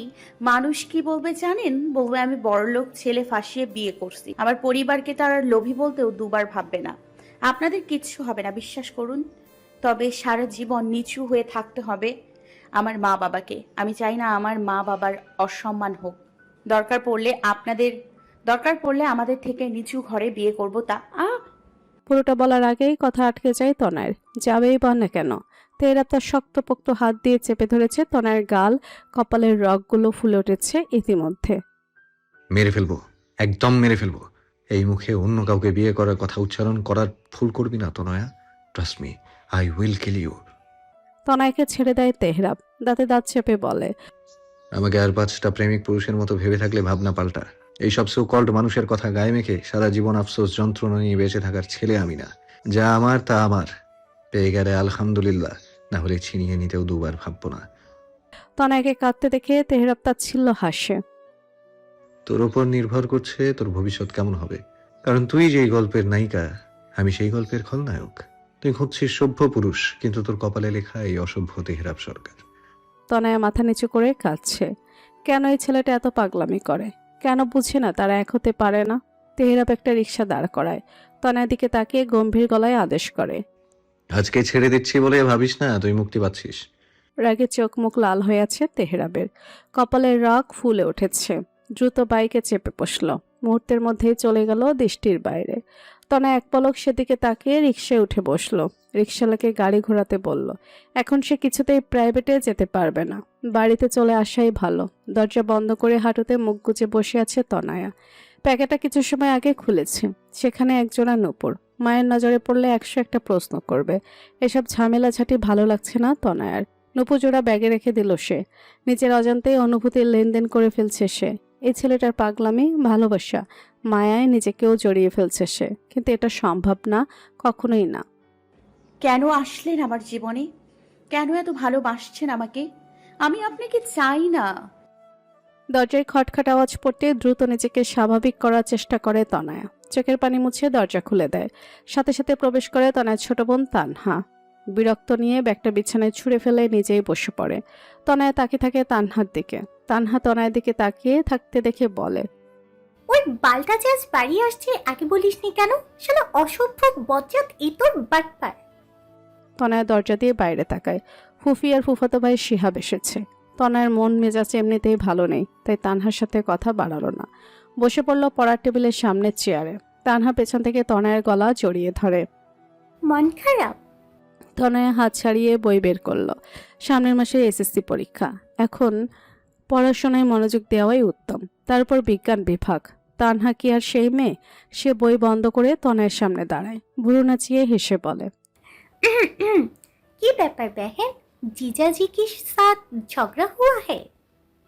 মানুষ কি বলবে জানেন? বলবে আমি বড়লোক ছেলে ফাঁসিয়ে বিয়ে করছি। আমার পরিবারকে তারা লোভী বলতেও দুবার ভাববে না। আপনাদের কিচ্ছু হবে না, বিশ্বাস করুন। তবে সারা জীবন নিচু হয়ে থাকতে হবে আমার মা বাবাকে। আমি চাই না আমার মা বাবার অসম্মান হোক। দরকার পড়লে আমাদের থেকে নিচু ঘরে বিয়ে করব। পুরোটা বলার আগেই কথা আটকে যায় তনয়ের। যাবেই বা না কেন। তেহরাব তার শক্তপোক্ত হাত দিয়ে চেপে ধরেছে তনয়ের গাল, কপালের রগগুলো ফুলে উঠেছে ইতিমধ্যে। মেরে ফেলবো, একদম মেরে ফেলবো। এই মুখে অন্য কাউকে বিয়ে করার কথা উচ্চারণ করার ভুল করবি না Tanaya. Trust me, I will kill you. তনয়কে ছেড়ে দেয় তেহরাব, দাঁতে দাঁত চেপে বলে, আমাকে আর 5টা প্রেমিক পুরুষের মতো ভেবে থাকলে ভাবনা পাল্টা। এইসব সো কল্ড মানুষের কথা গায়ে মেখে সারা জীবন আফসোস যন্ত্রণা নিয়ে বেঁচে থাকার ছেলে আমি না। যা আমার তা আমার, পেয়ে গেলে আলহামদুলিল্লাহ, না হলে ছিনিয়ে নিতেও দুবার ভাববো না। তনয়কে কাঁদতে দেখে তেহরাব তাচ্ছিল্য হাসে। তোর ওপর নির্ভর করছে তোর ভবিষ্যৎ কেমন হবে, কারণ তুই যেই গল্পের নায়িকা, আমি সেই গল্পের খলনায়ক। তুই খুঁজছিস সভ্য পুরুষ, কিন্তু তোর কপালে লেখা এই অসভ্য তেহরাব সরকার। তনয়া মাথা নিচু করে কাঁদছে। কেন এই ছেলেটা এত পাগলামি করে? কেন বুঝে না তারা এক হতে পারে না? তেহরাব একটা রিক্সা দাঁড় করায়, তনয়ার দিকে তাকিয়ে গম্ভীর গলায় আদেশ করে, আজকে ছেড়ে দিচ্ছি বলে ভাবিস না তুই মুক্তি পাচ্ছিস। রাগে চোখ মুখ লাল হয়ে আছে তেহরাবের, কপালের রগ ফুলে উঠেছে। দ্রুত বাইকে চেপে বসল। মুহূর্তের মধ্যেই চলে গেল দৃষ্টির বাইরে। তনয়া এক পলক সেদিকে তাকিয়ে রিক্সায় উঠে বসলো। রিক্সাওয়ালাকে গাড়ি ঘোরাতে বলল। এখন সে কিছুতেই প্রাইভেটে যেতে পারবে না, বাড়িতে চলে আসাই ভালো। দরজা বন্ধ করে হাঁটুতে মুখ গুজে বসে আছে তনয়া। প্যাকেটটা কিছু সময় আগে খুলেছে, সেখানে একজোড়া নূপুর। মায়ের নজরে পড়লে 101টা প্রশ্ন করবে। এসব ঝামেলা ঝাঁটি ভালো লাগছে না তনয়ার। নূপুর জোড়া ব্যাগে রেখে দিল সে। নিজের অজান্তেই অনুভূতির লেনদেন করে ফেলছে সে। এই ছেলেটার পাগলামি, ভালোবাসা, মায়ায় নিজেকেও জড়িয়ে ফেলছে সে, কিন্তু এটা সম্ভব না, কখনোই না। কেন আসলেন আমার জীবনে? কেন এত ভালোবাসছেন আমাকে? আমি আপনাকে চাই না। দরজায় খটখট আওয়াজ পড়তে দ্রুত নিজেকে স্বাভাবিক করার চেষ্টা করে তনয়া। চোখের পানি মুছে দরজা খুলে দেয়। সাথে সাথে প্রবেশ করে তনয়ার ছোট বোন তানহা। বিরক্ত নিয়ে ব্যাগটা বিছানায় ছুঁড়ে ফেলে নিজেই বসে পড়ে। তনয়া তাকিয়ে থাকে তানহার দিকে। তানহা তনয়ার দিকে তাকিয়ে থাকতে দেখে বলে, ওই বালটা যে আজ বাড়ি আসছে আগে বলিসনি কেন? শালা অসভ্য বজ্জাত, এই তোর বাটপার। তনয়া দরজা দিয়ে বাইরে তাকায়। ফুফি আর ফুফাতো ভাই শিহাব এসেছে। তনয়ার মন মেজাজ এমনিতেই ভালো নেই, তাই তানহার সাথে কথা বাড়ালো না। বসে পড়ল পড়ার টেবিলের সামনের চেয়ারে। তানহা পেছন থেকে তনয়ার গলা জড়িয়ে ধরে। মন খারাপ? তনয়া হাত ছাড়িয়ে বই বের করলো। সামনের মাসে এসএসসি পরীক্ষা, এখন পড়াশোনায় মনোযোগ দেওয়াই উত্তম। তারপর বিজ্ঞান বিভাগ। তানহা কি আর সেই মেয়ে? সে বই বন্ধ করে তনয়ের সামনে দাঁড়ায়, ভুরু নাচিয়ে হেসে বলে, কি ব্যাপার बहन, जीजाजी के साथ झगड़ा हुआ है?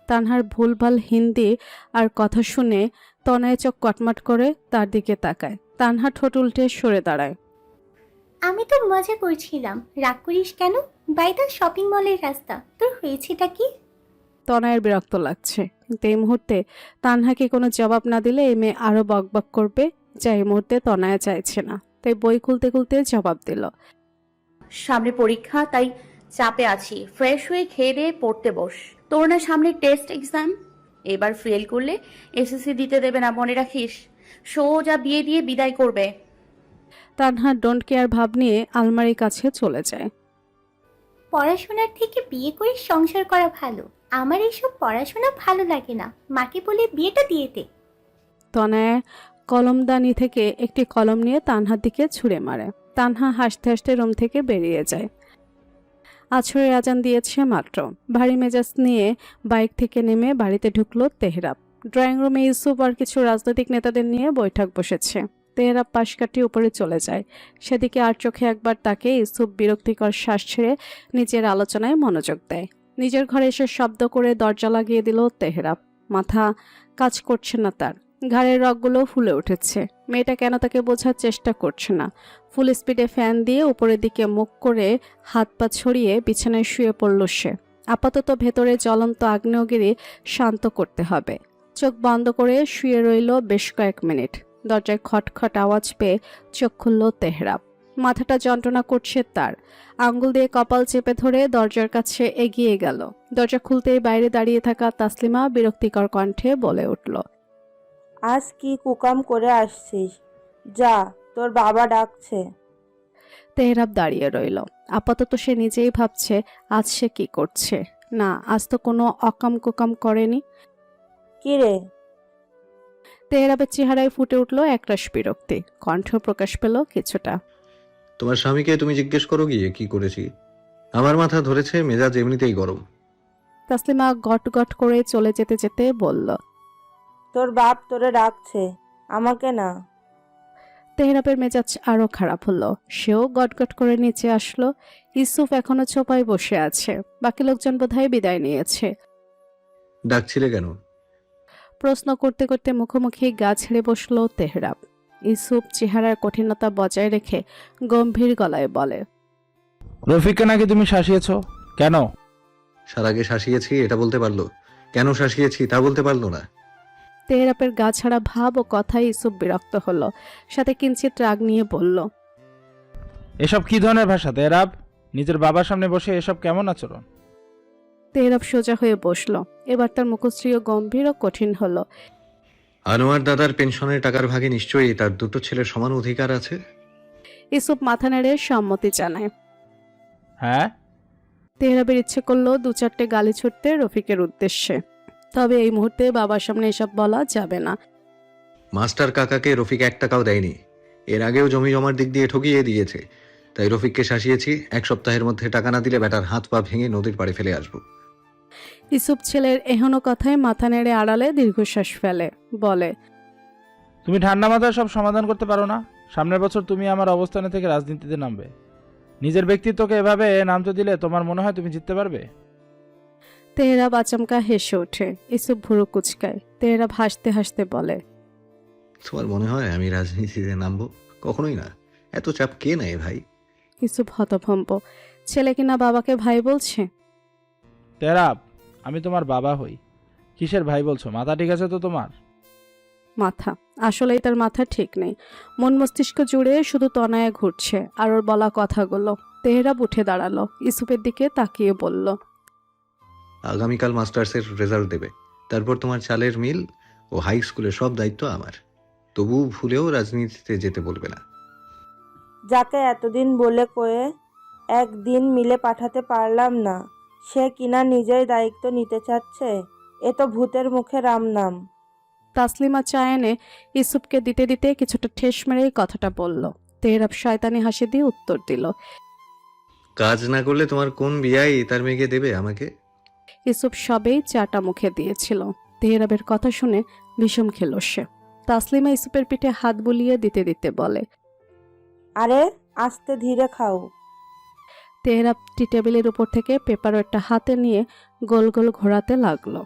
তানহার ভুলভাল হিন্দি আর কথা শুনে তনয় চোখ কটমট করে তার দিকে তাকায়। তানহা ঠোঁট উল্টে সরে দাঁড়ায়। আমি তো মজা করছিলাম, রাগ করিস কেন? বাইরে শপিং মলের রাস্তা, তোর হয়েছেটা কি? তনয়ের বিরক্ত লাগছে, কিন্তু এই মুহূর্তে তানহাকে কোনো জবাব না দিলে এই মেয়ে আরো বকবক করবে, যা এই মুহূর্তে তনয়া চাইছে না। তাই বই খুলতে খুলতে জবাব দিল। সামনে পরীক্ষা, তাই চাপে আছি। ফ্রেশ হয়ে খেয়ে দিয়ে পড়তে বস। তোর না সামনে টেস্ট এক্সাম, এবার ফেল করলে এসএসসি দিতে দেবে না, মনে রাখিস। সোজা বিয়ে দিয়ে বিদায় করবে। তানহা ডোন্ট কেয়ার ভাব নিয়ে আলমারির কাছে চলে যায়। পড়াশোনার থেকে বিয়ে করে সংসার করা ভালো। আমার এইসব পড়াশোনা ভালো লাগে না, মাকে বলে বিয়েটা দিয়ে দে। তনয়া কলমদানি থেকে একটি কলম নিয়ে তানহার দিকে ছুঁড়ে মারে। তানহা হাসতে হাসতে রুম থেকে বেরিয়ে যায়। আছরের আজান দিয়েছে মাত্র। ভারী মেজাজ নিয়ে বাইক থেকে নেমে বাড়িতে ঢুকলো তেহরাব। ড্রয়িং রুমে ইউসুফ আর কিছু রাজনৈতিক নেতাদের নিয়ে বৈঠক বসেছে। তেহরাব পাশ কাটিয়ে উপরে চলে যায়। সেদিকে আর চোখে একবার তাকে ইউসুফ বিরক্তিকর শ্বাস ছেড়ে নিজের আলোচনায় মনোযোগ দেয়। নিজের ঘরে এসে শব্দ করে দরজা লাগিয়ে দিল তেহরাব। মাথা কাজ করছে না তার, ঘাড়ের রগগুলো ফুলে উঠেছে। মেয়েটা কেন তাকে বোঝার চেষ্টা করছে না। ফুল স্পিডে ফ্যান দিয়ে উপরের দিকে মুখ করে হাত পা ছড়িয়ে বিছানায় শুয়ে পড়ল সে। আপাতত ভেতরে জ্বলন্ত আগ্নেয়গিরি শান্ত করতে হবে। চোখ বন্ধ করে শুয়ে রইল বেশ কয়েক মিনিট। দরজায় খটখট আওয়াজ পেয়ে চোখ খুলল তেহরাব। মাথাটা যন্ত্রণা করছে তার। আঙ্গুল দিয়ে কপাল চেপে ধরে দরজার কাছে এগিয়ে গেল। দরজা খুলতেই বাইরে দাঁড়িয়ে থাকা তাসলিমা বিরক্তিকর কণ্ঠে বলে উঠল, আজ কি কুকাম করে আসছিস? যা, তোর বাবা ডাকছে। তেহরাব দাঁড়িয়ে রইল। আপাতত সে নিজেই ভাবছে আজ সে কি করছে। না, আজ তো কোনো অকাম কুকাম করেনি। কি রে? তেহরাবের চেহারায় ফুটে উঠল একরাশ বিরক্তি। কণ্ঠ প্রকাশ পেল কিছুটা। তোমার স্বামীকে তুমি জিজ্ঞেস করো গিয়ে কি করেছি। আমার মাথা ধরেছে, মেজাজ এমনিতেই গরম। তাসলিমা গট গট করে চলে যেতে যেতে বলল, তোর বাপ তোরে ডাকছে, আমাকে না। তেহরাবের মেজাজ আরো খারাপ হলো। সেও গটগট করে নিচে আসলো। ইউসুফ এখনো চোপায় বসে আছে। বাকি লোকজন বোধহয় বিদায় নিয়েছে। ডাকছিলে কেন? প্রশ্ন করতে করতে মুখোমুখি গা ছেড়ে বসলো তেহরাব। ইউসুফ চেহারার কঠিনতা বজায় রেখে গম্ভীর গলায় বলে, রফিককে নাকি তুমি শাসিয়েছো, কেন? সার আগে শাসিয়েছি এটা বলতে পারলো, কেন শাসিয়েছি তা বলতে পারলো না। তেহরাবের গা ছাড়া ভাব ও কথায় ইউসুফ বিরক্ত হলো, সাথে কিঞ্চিত রাগ নিয়ে বলল, এসব কি ধরনের ভাষা তেহরাব? নিজের বাবার সামনে বসে এসব কেমন আচরণ? তেহরাব সোজা হয়ে বসলো। এবার তার মুখশ্রীও গম্ভীর ও কঠিন হলো। আনোয়ার দাদার পেনশনের টাকার ভাগে নিশ্চয়ই তার দুটো ছেলের সমান অধিকার আছে। ইউসুফ মাথা নেড়ে সম্মতি জানায়। হ্যাঁ? তেহরাবের ইচ্ছে করলো দু চারটে গালি ছুটতে রফিকের উদ্দেশ্যে, তবে এই মুহূর্তে বাবার সামনে এসব বলা যাবে না। মাস্টার কাকাকে রফিক 1 টাকাও দেয়নি। এর আগেও জমি জমার দিক দিয়ে ঠকিয়ে দিয়েছে। তাই রফিককে শাসিয়েছি, 1 সপ্তাহের মধ্যে টাকা না দিলে বেটার হাত পা ভেঙে নদীর পাড়ে ফেলে আসবো। ইউসুফ ছেলের এহনো কথায় মাথা নেড়ে আড়ালে দীর্ঘশ্বাস ফেলে, বলে, তুমি ঠান্ডা মাথায় সব সমাধান করতে পারো না? সামনের বছর তুমি আমার অবস্থানে থেকে রাজনীতিতে নামবে। নিজের ব্যক্তিত্বকে এভাবে নামতে দিলে তোমার মনে হয় তুমি জিততে পারবে? তেহরাব আচমকা হেসে ওঠে। ইউসুফ ভুরু কুচকায়। তেহরাব হাসতে হাসতে বলে, তোমার মনে হয় আমি রাজনীতিতে নামবো? কখনোই না। এত চাপ কে নেয় ভাই? ইউসুফ হতভম্ব। ছেলে কিনা বাবাকে ভাই বলছে। তেহরাব, আমি তোমার বাবা হই। কিসের ভাই বলছো? মাথা ঠিক আছে তো তোমার? মাথা? আসলেই তার মাথা ঠিক নেই। মন মস্তিষ্ক জুড়ে শুধু তনায়া ঘুরছে আর ওর বলা কথাগুলো। তেহরাব উঠে দাঁড়ালো, ইউসুফের দিকে তাকিয়ে বলল, আগামীকাল মাস্টার্সের রেজাল্ট দেবে। তারপর তোমার চালের মিল ও হাই স্কুলের সব দায়িত্ব আমার। তবু ভুলেও রাজনীতিতে যেতে বলবে না। যাকে এতদিন বলে কয়ে একদিন মিলে পাঠাতে পারলাম না, সে কিনা নিজেই দায়িত্ব নিতে চাচ্ছে। এ তো ভূতের মুখে রাম নাম। তাসলিমা চা এনে ইউসুফকে দিতে দিতে কিছুটা ঠেস মেরেই কথাটা বলল। তেহরাব শয়তানি হাসি দিয়ে উত্তর দিল, কাজ না করলে তোমার কোন বিয়াই তার মেয়েকে দেবে আমাকে? ইউসুফ সবেই চাটা মুখে দিয়েছিল। তেহরাবের কথা শুনে বিষম খেল সে। তাসলিমা ইউসুফের পিঠে হাত বুলিয়ে দিতে দিতে বলে, আরে আস্তে ধীরে খাও। তেহরাব টি টেবিলের উপর থেকে পেপার একটা হাতে নিয়ে গোল গোল ঘোরাতে লাগলো।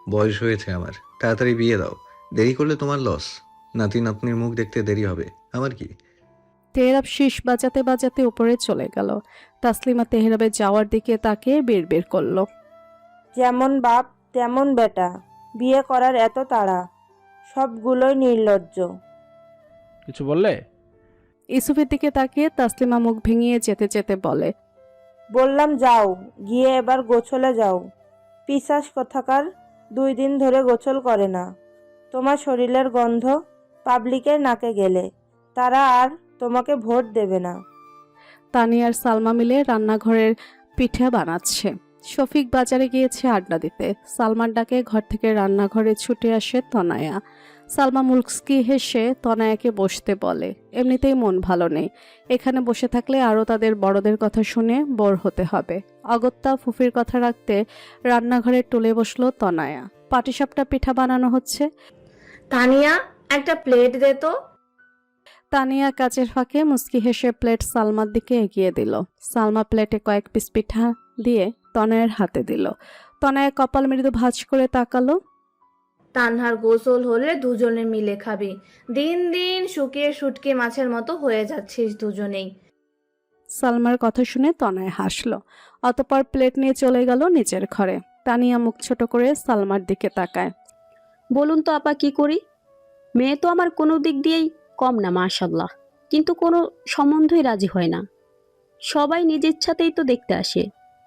বয়স হয়েছে আমার, তাড়াতাড়ি বিয়ে দাও। দেরি করলে তোমার লস। নাতি নাতনির মুখ দেখতে দেরি হবে, আমার কি? তেহরাব শীষ বাজাতে বাজাতে উপরে চলে গেল। তাসলিমা তেহরাবের যাওয়ার দিকে তাকিয়ে বের করলো, যেমন বাপ তেমন বেটা, বিয়ে করার এত তাড়া, সবগুলোই নির্লজ্জ। কিছু বললে? ইসুফের দিকে তাকিয়ে তাসলিমা মুখ ভেঙিয়ে যেতে যেতে বলে, বললাম যাও, গিয়ে এবার গোছলে যাও। পিশাচ কোথাকার, 2 দিন ধরে গোসল করে না। তোমার শরীরের গন্ধ পাবলিকের নাকে গেলে তারা আর তোমাকে ভোট দেবে না। তানিয়া আর সালমা মিলে রান্নাঘরের পিঠা বানাচ্ছে। শফিক বাজারে গিয়েছে আড্ডা দিতে। সালমার ডাকে ঘর থেকে রান্নাঘরে ছুটে আসে তনায়া। সালমা মুচকি হেসে তনায়াকে বসতে বলে, এমনিতেই মন ভালো নেই, এখানে বসে থাকলে আরও তাদের বড়দের কথা শুনে বোর হতে হবে। অগত্যা ফুফির কথা রাখতে রান্নাঘরে টলে বসলো তনায়া। পাটিসাপটা পিঠা বানানো হচ্ছে। তানিয়া, একটা প্লেট দে তো। তানিয়া কাচের ফাঁকে মুচকি হেসে প্লেট সালমার দিকে এগিয়ে দিল। সালমা প্লেটে কয়েক পিস পিঠা দিয়ে তনয়ের হাতে দিল। তনয়া কপাল মৃদু ভাঁজ করে তাকালো। তানহার গোসল হলে দুজনে মিলে খাবি। দিন দিন শুকিয়ে শুটকে মাছের মতো হয়ে যাচ্ছিস দুজনেই। সালমার কথা শুনে তনয় হাসলো। অতঃপর প্লেট নিয়ে চলে গেল নিচের ঘরে। তানিয়া মুখ ছোট করে সালমার দিকে তাকায়। বলুন তো আপা, কি করি? মেয়ে তো আমার কোনো দিক দিয়েই কম না, মাশাল্লাহ, কিন্তু কোনো সম্বন্ধই রাজি হয় না। সবাই নিজ ইচ্ছাতেই তো দেখতে আসে,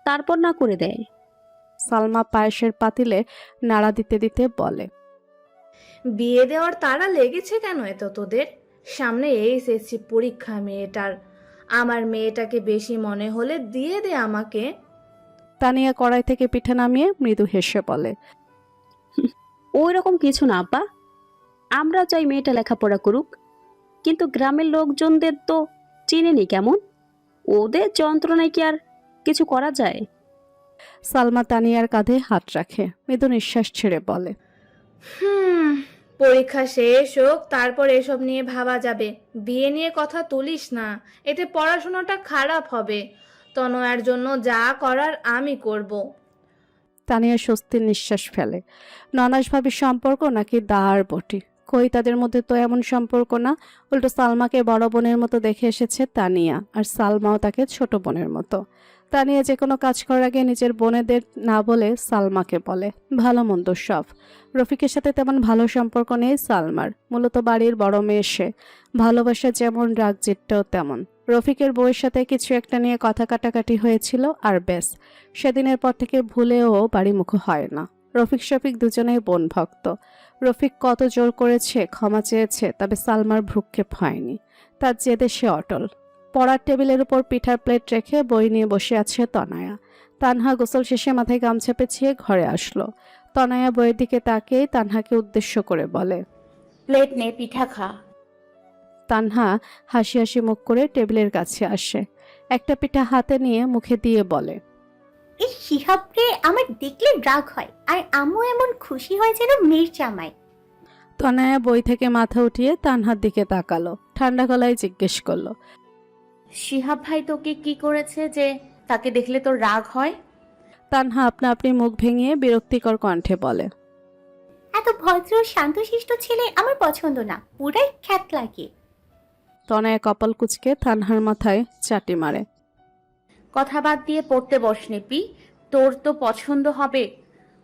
তারপর না করে দেয়। সালমা পায়েসের পাতিলে নাড়া দিতে দিতে বলে, বিয়ে দেওয়ার তাড়া লেগেছে কেন এত তোদের? সামনে এইচএসসি পরীক্ষা মেয়েটার। আমার মেয়েটাকে বেশি মনে হলে দিয়ে দে আমাকে। তানিয়া কড়াই থেকে পিঠা নামিয়ে মৃদু হেসে বলে, ওই রকম কিছু না আপা, আমরা চাই মেয়েটা লেখাপড়া করুক, কিন্তু গ্রামের লোকজনদের তো চিনেনি কেমন, ওদের যন্ত্রণায় কি আর কিছু করা যায়? সালমা তানিয়ার কাঁধে হাত রাখে, মৃদু নিঃশ্বাস ছেড়ে বলে, পরীক্ষা শেষ হোক, তারপর এসব নিয়ে ভাবা যাবে। বিয়ে নিয়ে কথা তুলিস না, এতে পড়াশোনাটা খারাপ হবে। তনয়ার জন্য যা করার আমি করব। তানিয়া স্বস্তির নিঃশ্বাস ফেলে। ননাস ভাবির সম্পর্ক নাকি দা আর বটি? কই, তাদের মধ্যে তো এমন সম্পর্ক না। উল্টো সালমাকে বড় বোনের মতো দেখে এসেছে তানিয়া, আর সালমাও তাকে ছোট বোনের মতো। তানিয়া যে কোনো কাজ করার আগে নিজের বোনেদের না বলে সালমাকে বলে, ভালো মন্দ সব। রফিকের সাথে তেমন ভালো সম্পর্ক নেই সালমার, মূলত বাড়ির বড় মেয়ে সে। ভালোবাসা যেমন, রাগ জিটটাও তেমন। রফিকের বউয়ের সাথে কিছু একটা নিয়ে কথা কাটাকাটি হয়েছিল, আর ব্যাস, সেদিনের পর থেকে ভুলেও বাড়িমুখ হয় না। রফিক শফিক দুজনেই বোন ভক্ত। রফিক কত জোর করেছে, ক্ষমা চেয়েছে, তবে সালমার ভ্রুক্ষেপ হয়নি। তার জেদে সে অটল। পড়ার টেবিলের উপর পিঠার প্লেট রেখে বই নিয়ে বসে আছে তনয়া। তানহা গোসল শেষে মাথায় গামছা পেঁচিয়ে ঘরে আসলো। তনয়া বইয়ের দিকে তাকিয়ে তানহাকে উদ্দেশ্য করে বলে, প্লেট নে, পিঠা খা। তানহা হাসি হাসি মুখ করে টেবিলের কাছে আসে, একটা পিঠা হাতে নিয়ে মুখে দিয়ে বলে, এই শিহাবকে আমার দেখলে রাগ হয়, আর আম্মু এমন খুশি হয় যেন মেয়ের জামাই। তনয়া বই থেকে মাথা উঠিয়ে তানহার দিকে তাকালো, ঠান্ডা গলায় জিজ্ঞেস করলো, শিহাব ভাই তোকে কি করেছে যে তাকে দেখলে তোর রাগ হয়? তানহা আপনা আপনি মুখ ভেঙে বিরক্তিকর কণ্ঠে বলে, এত ভদ্র শান্তশিষ্ট ছেলে আমার পছন্দ না, পুরাই খ্যাত লাগে। তনয়া কপাল কুঁচকে তানহার মাথায় চাটি মারে। কথা বাদ দিয়ে পড়তে বস নিপি, তোর তো পছন্দ হবে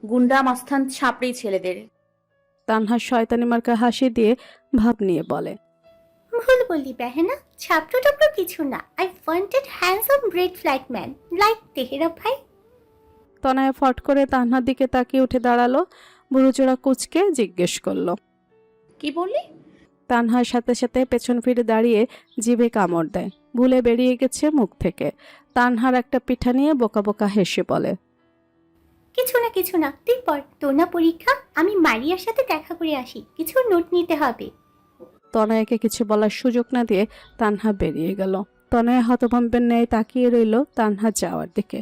গুন্ডা মাস্তান ছাপড়ি ছেলেদের। তানহা শয়তানি মার্কা হাসি দিয়ে ভাব নিয়ে বলে, ভুল বললি বেহেনা, ছাত্র টাপ্র কিছু না। I wanted handsome red flag man like Tehrab ভাই। তনয়া ফট করে তানহার দিকে তাকিয়ে উঠে দাঁড়ালো, বুড়োচোরা কুচকে জিজ্ঞেস করলো, কি বললি? তানহার সাথে সাথে পেছন ফিরে দাঁড়িয়ে জিভে কামড় দেয়, ভুলে বেরিয়ে গেছে মুখ থেকে। তানহার একটা পিঠা নিয়ে বোকা বোকা হেসে বলে, কিছু না, তুই পড়, তোর না পরীক্ষা। আমি মারিয়ার সাথে দেখা করে আসি, কিছু নোট নিতে হবে। তনয়াকে কিছু বলার সুযোগ না দিয়ে তানহা বেরিয়ে গেল। তনয়া হতভম্বের ন্যায় তাকিয়ে রইল তানহা যাওয়ার দিকে।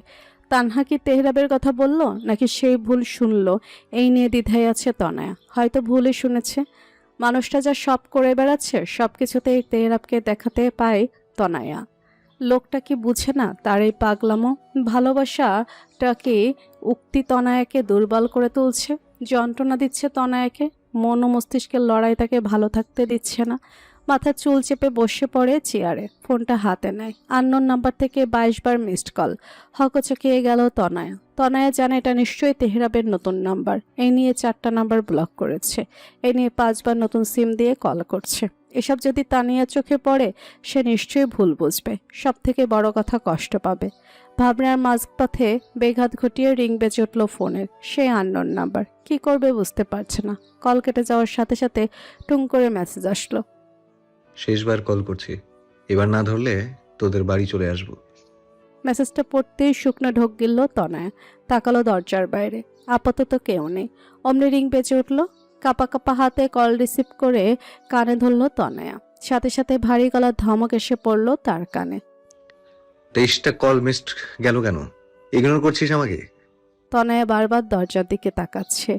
তানহা কি তেহরাবের কথা বলল, নাকি সেই ভুল শুনলো, এই নিয়ে দ্বিধায় আছে তনয়া। হয়তো ভুলই শুনেছে। মানুষটা যা সব করে বেড়াচ্ছে, সব কিছুতেই তেহরাবকে দেখাতে পায় তনয়া। লোকটা কি বুঝে না তার এই পাগলামো? ভালোবাসাটা কি উক্তি তনয়াকে দুর্বল করে তুলছে, যন্ত্রণা দিচ্ছে তনয়াকে, মন ও মস্তিষ্কের লড়াই তাকে ভালো থাকতে দিচ্ছে না। মাথার চুল চেপে বসে পড়ে চেয়ারে, ফোনটা হাতে নেয়। আননোন নাম্বার থেকে 22 বার মিসড কল। হকচকিয়ে গেল তনয়া। তনয়া জানে এটা নিশ্চয়ই তেহরাবের নতুন নাম্বার। এই নিয়ে 4টা নাম্বার ব্লক করেছে। এই নিয়ে 5 বার নতুন সিম দিয়ে কল করছে। এসব যদি তানিয়ার চোখে পড়ে সে নিশ্চয়ই ভুল বুঝবে। সব থেকে বড় কথা, কষ্ট পাবে। ভাবনার মাঝপথে বেঘাত ঘটিয়ে রিং বেজে উঠল ফোনের। সে আননোন নাম্বার। কি করবে বুঝতে পারছে না। কল কেটে যাওয়ার সাথে সাথে টুং করে মেসেজ আসলো। শেষবার কল করছি, এবার না ধরলে তোদের বাড়ি চলে আসবো। মেসেজটা পড়তেই শুকনো ঢোক গিলল তনয়া। তাকালো দরজার বাইরে। আপাতত কেউ নেই। অমনি রিং বেজে উঠল। কাপা কাপা হাতে কল রিসিভ করে কানে ধরল তনয়া। সাথে সাথে ভারী গলার ধমক এসে পড়ল তার কানে। 23টা কল মিসড গেল কেন? ইগনোর করছিস আমাকে? তনয়া বারবার দরজার দিকে তাকাচ্ছে।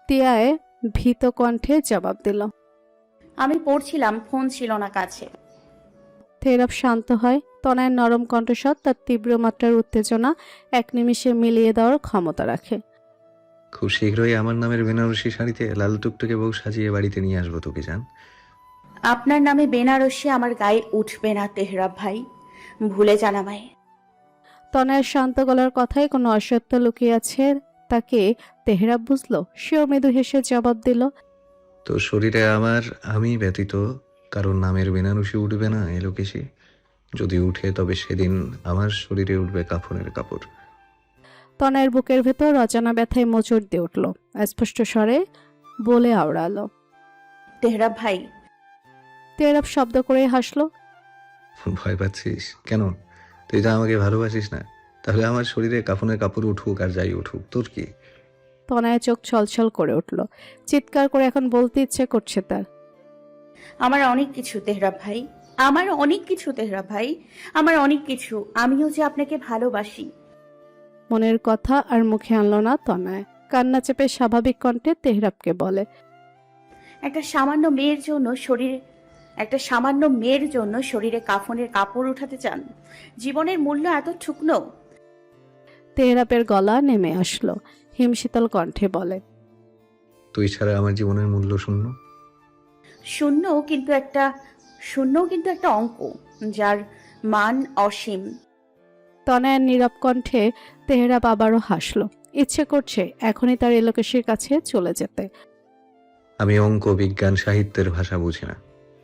তিয়ায় ভীত কণ্ঠে জবাব দিল। আমি পড়ছিলাম, ফোন ছিল না কাছে। তেহরাব শান্ত হয়। তনয়ের নরম কণ্ঠস্বর তার তীব্র মাত্রার উত্তেজনা এক নিমিষে মিলিয়ে দেওয়ার ক্ষমতা রাখে। খুব শীঘ্রই আমার নামের বেনারসি শাড়িতে লাল টুকটুকে বউ সাজিয়ে বাড়িতে নিয়ে আসবো তোকে, জান। আপনার নামে বেনারসি আমার গায়ে উঠবে না তেহরাব ভাই, ভুলে যান আমায়। তনয়ের শান্ত গলার কথায় কোনো অসত্য লুকিয়ে আছে তাকে তেহরাব বুঝলো। সেও মৃদু হেসে জবাব দিল। তোর শরীরে আমার আমি ব্যতীত কারণ নামের বেনারসি উঠবে না এলোকেশি। যদি উঠে তবে সেদিন আমার শরীরে উঠবে কাফনের কাপড়। তনয়ের বুকের ভেতর অজানা ব্যথায় মোচড় দিয়ে উঠল। স্পষ্ট স্বরে বলে আওড়ালো। তেহরাব ভাই। তেহরাব শব্দ করে হাসলো। ভয় পাচ্ছিস কেন? তুই তো আমাকে ভালোবাসিস না। তাহলে আমার শরীরে কাফনের কাপড় উঠুক আর যাই উঠুক, তোর কি? তনয়ের চোখ ছলছল করে উঠল। চিৎকার করে এখন বলতে ইচ্ছে করছে তার। আমার অনেক কিছু তেহরাব ভাই, আমার অনেক কিছু তেহরাব ভাই, আমার অনেক কিছু। আমিও যে আপনাকে ভালোবাসি। মনের কথা আর মুখে আনলো না তনয়। কান্না চেপে স্বাভাবিক কণ্ঠে তেহরাবকে বলে। একটা সামান্য মেয়ের জন্য শরীরে কাফনের কাপড় উঠাতে চান? জীবনের মূল্য এত শুকনো? তেহরাবের গলা নেমে আসলো। হিমশীতল কণ্ঠে বলে। তুই ছাড়া আমার জীবনের মূল্য শূন্য। শূন্যও কিন্তু একটা অঙ্ক যার মান অসীম। তনয়ের নীরব কণ্ঠে তেহরাব আবারও হাসলো। ইচ্ছে করছে এখনই তার এলোকেশীর কাছে চলে যেতে। আমি অঙ্ক, বিজ্ঞান, সাহিত্যের ভাষা বুঝি না।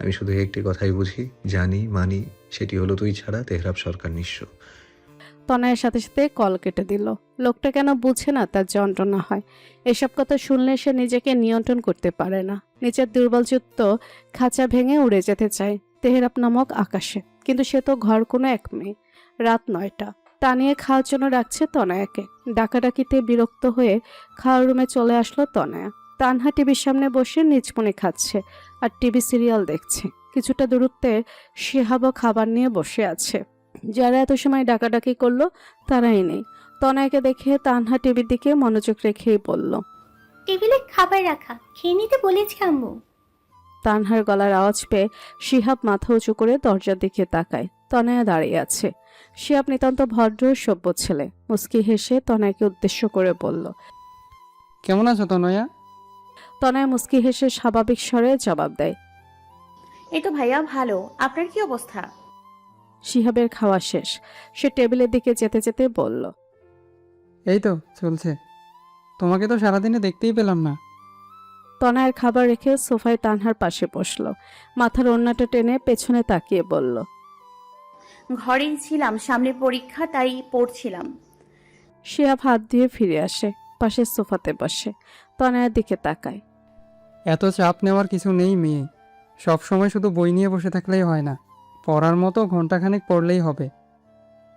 আমি শুধু একটি কথাই বুঝি, জানি, মানি। সেটি হলো তুই ছাড়া তেহরাব সরকার নিঃস্ব। তনয়ের সাথে সাথে কল কেটে দিল। লোকটা কেন বুঝে না তার যন্ত্রণা হয়। এসব কথা শুনলে সে নিজেকে নিয়ন্ত্রণ করতে পারে না। নিজের দুর্বলযুক্ত খাঁচা ভেঙে উড়ে যেতে চায় তেহরাব নামক আকাশে। কিন্তু সে তো ঘর কোনো এক মেয়ে। রাত 9টা। টানিয়ে খাওয়ার জন্য ডাকছে তনয়াকে। ডাকাডাকিতে বিরক্ত হয়ে খাওয়ার রুমে চলে আসলো তনয়া। তানহা টিভির সামনে বসে নিজমনে খাচ্ছে আর টিভি সিরিয়াল দেখছে। কিছুটা দূরত্বে শিহাবও খাবার নিয়ে বসে আছে। যারা এত সময় ডাকাডাকি করলো তারাই নেই। তনয়াকে দেখে তানহা টিভির দিকে মনোযোগ রেখেই বলল। টেবিলে খাবার রাখা, খেয়ে নিতে বলেছি আম্মু। তানহার গলার আওয়াজ পেয়ে শিহাব মাথা উঁচু করে দরজার দিকে তাকায়। তনয়া দাঁড়িয়ে আছে। শিহাব নিতান্ত ভদ্র সভ্য ছেলে। মুস্কি হেসে তনয়াকে উদ্দেশ্য করে বলল। কেমন আছো তনয়া? তনয়া মুস্কি হেসে স্বাভাবিক স্বরে জবাব দেয়। এই তো ভাইয়া ভালো, আপনার কি অবস্থা? শিহাবের খাওয়া শেষ। সে টেবিলের দিকে যেতে যেতে বলল। এই তো চলছে। তোমাকে তো সারাদিনে দেখতেই পেলাম না। তনয়ের খাবার রেখে সোফায় তানহার পাশে বসলো। মাথার ওড়নাটা টেনে পেছনে তাকিয়ে বলল। ঘরেই ছিলাম, সামনে পরীক্ষা, তাই পড়ছিলাম। শিহাব হাত দিয়ে ফিরে আসে, পাশের সোফাতে বসে। তনয়ের দিকে তাকায়। এত চাপ নেওয়ার কিছু নেই মেয়ে। সব সময় শুধু বই নিয়ে বসে থাকলেই হয় না। পড়ার মতো ঘন্টাখানেক পড়লেই হবে।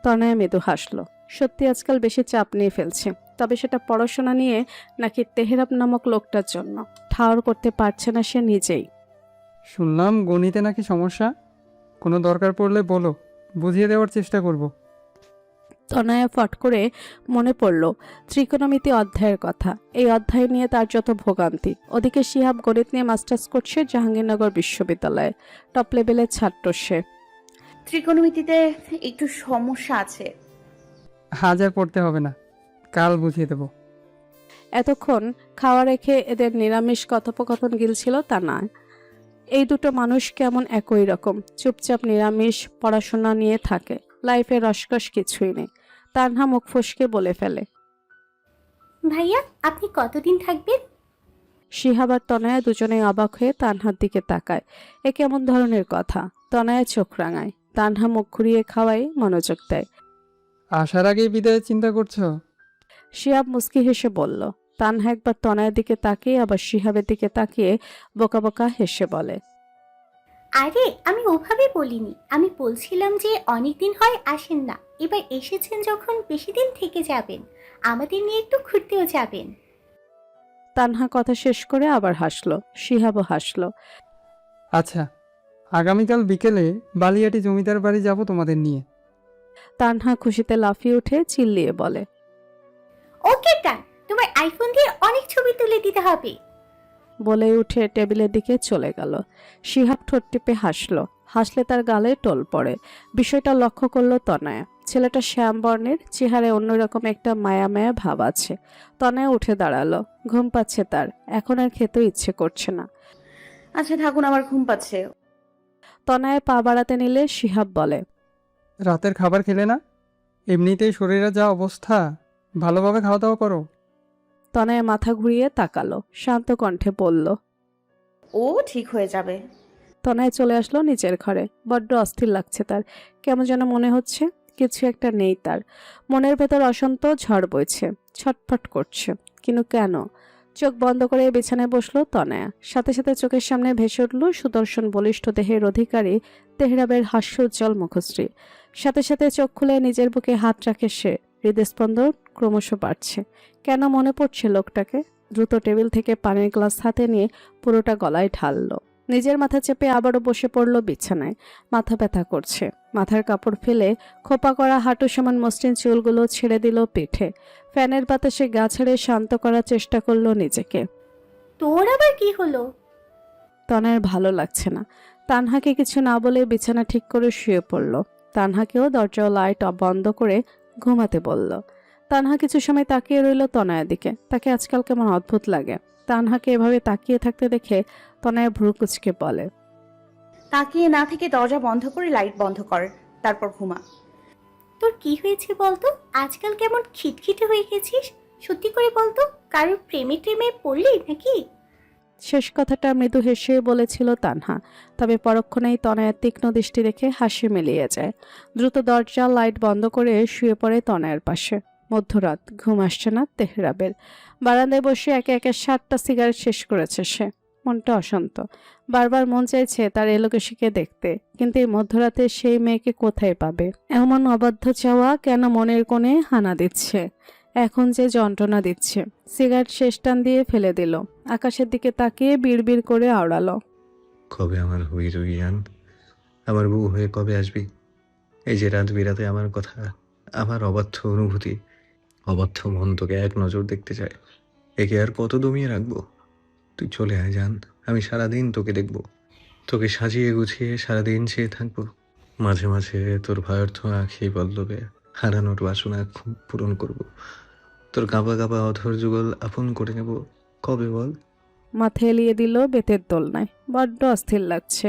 তনয়া মৃদু হাসলো। সত্যি আজকাল বেশি চাপ নিয়ে ফেলছে। তবে সেটা পড়াশোনা নিয়ে নাকি তেহরাব নামক লোকটার জন্য ঠাওর করতে পারছে না সে নিজেই। শুনলাম গণিতে নাকি সমস্যা। কোনো দরকার পড়লে বলো, বুঝিয়ে দেওয়ার চেষ্টা করব। তনয়া ফট করে মনে পড়ল ত্রিকোণমিতি অধ্যায়ের কথা। এই অধ্যায় নিয়ে তার যত ভোগান্তি। ওদিকে শিহাব গণিত নিয়ে মাস্টার্স করছে জাহাঙ্গীরনগর বিশ্ববিদ্যালয়ে। টপ লেভেলের ছাত্র সে। ত্রিকোণমিতিতে একটু সমস্যা আছে। আজ আর পড়তে হবে না, কাল বুঝিয়ে দেব। এতক্ষণ খাওয়া রেখে এদের নিরামিষ কথোপকথন গিলছিল তা না। এই দুটো মানুষ কেমন একই রকম, চুপচাপ নিরামিষ পড়াশোনা নিয়ে থাকে, লাইফে রসকস কিছুই নেই। তানহা মুখ ফসকে বলে ফেলে, ভাইয়া আপনি কতদিন থাকবেন? শিহাব আর তনয়া দুজনেই অবাক হয়ে তানহার দিকে তাকায়। এ কেমন ধরনের কথা? তনয়া চোখ রাঙায়, তানহা মুখ ঘুরিয়ে খাওয়াই মনোযোগ দেয়। আসার আগেই বিদায়ের চিন্তা করছো? শিহাব মুস্কি হেসে বলল। তানহা একবার তনয়ের দিকে তাকিয়ে আবার শিহাবের দিকে তাকিয়ে বোকা বোকা হেসে বলে, আরে আমি ওভাবে বলিনি, আমি বলছিলাম যে অনেকদিন হয় আসেন না, এবার এসেছেন যখন বেশি দিন থেকে যাবেন, আমাদের নিয়ে একটু ঘুরতেও যাবেন। তানহা কথা শেষ করে আবার হাসলো, শিহাবও হাসলো। আচ্ছা, আগামীকাল বিকেলে বালিয়াটি জমিদার বাড়ি যাব তোমাদের নিয়ে। তানহা খুশিতে লাফিয়ে উঠে চিল্লিয়ে বলে, ওকে ডান, তোমার আইফোন দিয়ে অনেক ছবি তুলে দিতে হবে। বলে উঠে টেবিলের দিকে চলে গেল। শিহাব ঠোঁট টিপে হাসলো, হাসলে তার গালে টোল পড়ে। বিষয়টা লক্ষ্য করলো তনয়া। ছেলেটা শ্যাম বর্ণের, চেহারায় অন্যরকম একটা মায়া মায়া ভাব আছে। তনয়া উঠে দাঁড়ালো, ঘুম পাচ্ছে তার, এখন আর খেতেও ইচ্ছে করছে না। আচ্ছা থাকুন, আমার ঘুম পাচ্ছে। তনয়া পা বাড়াতে নিলে শিহাব বলে, রাতের খাবার খেলে না? এমনিতেই শরীরে যা অবস্থা, ভালোভাবে খাওয়া দাওয়া করো। তনয়া মাথা ঘুরিয়ে তাকালো, শান্ত কণ্ঠে বলল। ও ঠিক হয়ে যাবে। তনয় চলে আসলো নিচের ঘরে। বড্ড অস্থির লাগছে তার, কেমন যেন মনে হচ্ছে কিছু একটা নেই তার। মনের ভেতর অশান্ত ঝড় বইছে, ছটফট করছে, কিন্তু কেন? চোখ বন্ধ করে বিছানায় বসলো তনয়া। সাথে সাথে চোখের সামনে ভেসে উঠল সুদর্শন বলিষ্ঠ দেহের অধিকারী তেহরাবের হাস্যোজ্জ্বল মুখশ্রী। সাথে সাথে চোখ খুলে নিজের বুকে হাত রাখে সে। হৃদস্পন্দন ক্রমশ বাড়ছে। কেন মনে পড়ছে লোকটাকে? দ্রুত টেবিল থেকে পানির গ্লাস হাতে নিয়ে পুরোটা গলায় ঢাললো। নিজের মাথা চেপে আবারও বসে পড়লো বিছানায়। মাথা ব্যথা করছে। মাথার কাপড় ফেলে খোপা করা হাঁটু সমান মসৃণ চুলগুলো ছেড়ে দিল পিঠে। ফ্যানের বাতাসে গা ছেড়ে শান্ত করার চেষ্টা করলো নিজেকে। তোর আবার কি হলো? তনয়ের ভালো লাগছে না। তানহাকে কিছু না বলে বিছানা ঠিক করে শুয়ে পড়ল। তানহাকেও দরজা ও লাইট বন্ধ করে ঘুমাতে বলল। তানহা কিছু সময় তাকিয়ে রইল তনয়ের দিকে। তাকে আজকাল কেমন অদ্ভুত লাগে। তানহাকে এভাবে তাকিয়ে থাকতে দেখে তনয়া ভ্রু কুচকে বলে, তাকিয়ে না থেকে দরজা বন্ধ করে লাইট বন্ধ কর, তারপর ঘুমা। তোর কি হয়েছে বলতো? আজকাল কেমন খিটখিটে হয়ে গেছিস? সত্যি করে বলতো, কারোর প্রেমে টেমে পড়লি নাকি? শেষ কথাটা মৃদু হেসে বলেছিল তানহা। তবে পরক্ষণেই তনয়ার তীক্ষ্ণ দৃষ্টি রেখে হাসি মিলিয়ে যায়। দ্রুত দরজা লাইট বন্ধ করে শুয়ে পড়ে তনয়ার পাশে। মধ্যরাত, ঘুম আসছে না তেহরাবের। বারান্দায় বসে একে একে 7টা সিগারেট শেষ করেছে সে। মনটা অশান্ত। বারবার মন চাইছে তার এলোকেশিকে দেখতে, কিন্তু এই মধ্যরাতে সেই মেয়েকে কোথায় পাবে? এমন অবাধ্য চাওয়া কেন মনের কোণে হানা দিচ্ছে? এখন যে যন্ত্রণা দিচ্ছে। সিগারেট শেষ টান দিয়ে ফেলে দিল। আকাশের দিকে তাকিয়ে বিড়বিড় করে আওড়ালো, কবে আমার হবি তুই জান? আমার বউ হয়ে কবে আসবি? এই যে রাত বিরাতে আমার কথা, আমার অবাধ্য অনুভূতি, অবাধ্য মন তোকে এক নজর দেখতে চায়। একে আর কত দমিয়ে রাখবো? তুই চলে আয় জান, আমি সারাদিন তোকে দেখবো, তোকে সাজিয়ে গুছিয়ে সারাদিন চেয়ে থাকবো। মাঝে মাঝে তোর ভয়ার্থ আঁখি পল্লবে হারানোর বাসনা খুব পূরণ করব। তোর কাঁপা কাঁপা অধর যুগল আপন করে নেব। কবে বল? মাথা এলিয়ে দিল বেতের দোলনায়। বড্ড অস্থির লাগছে।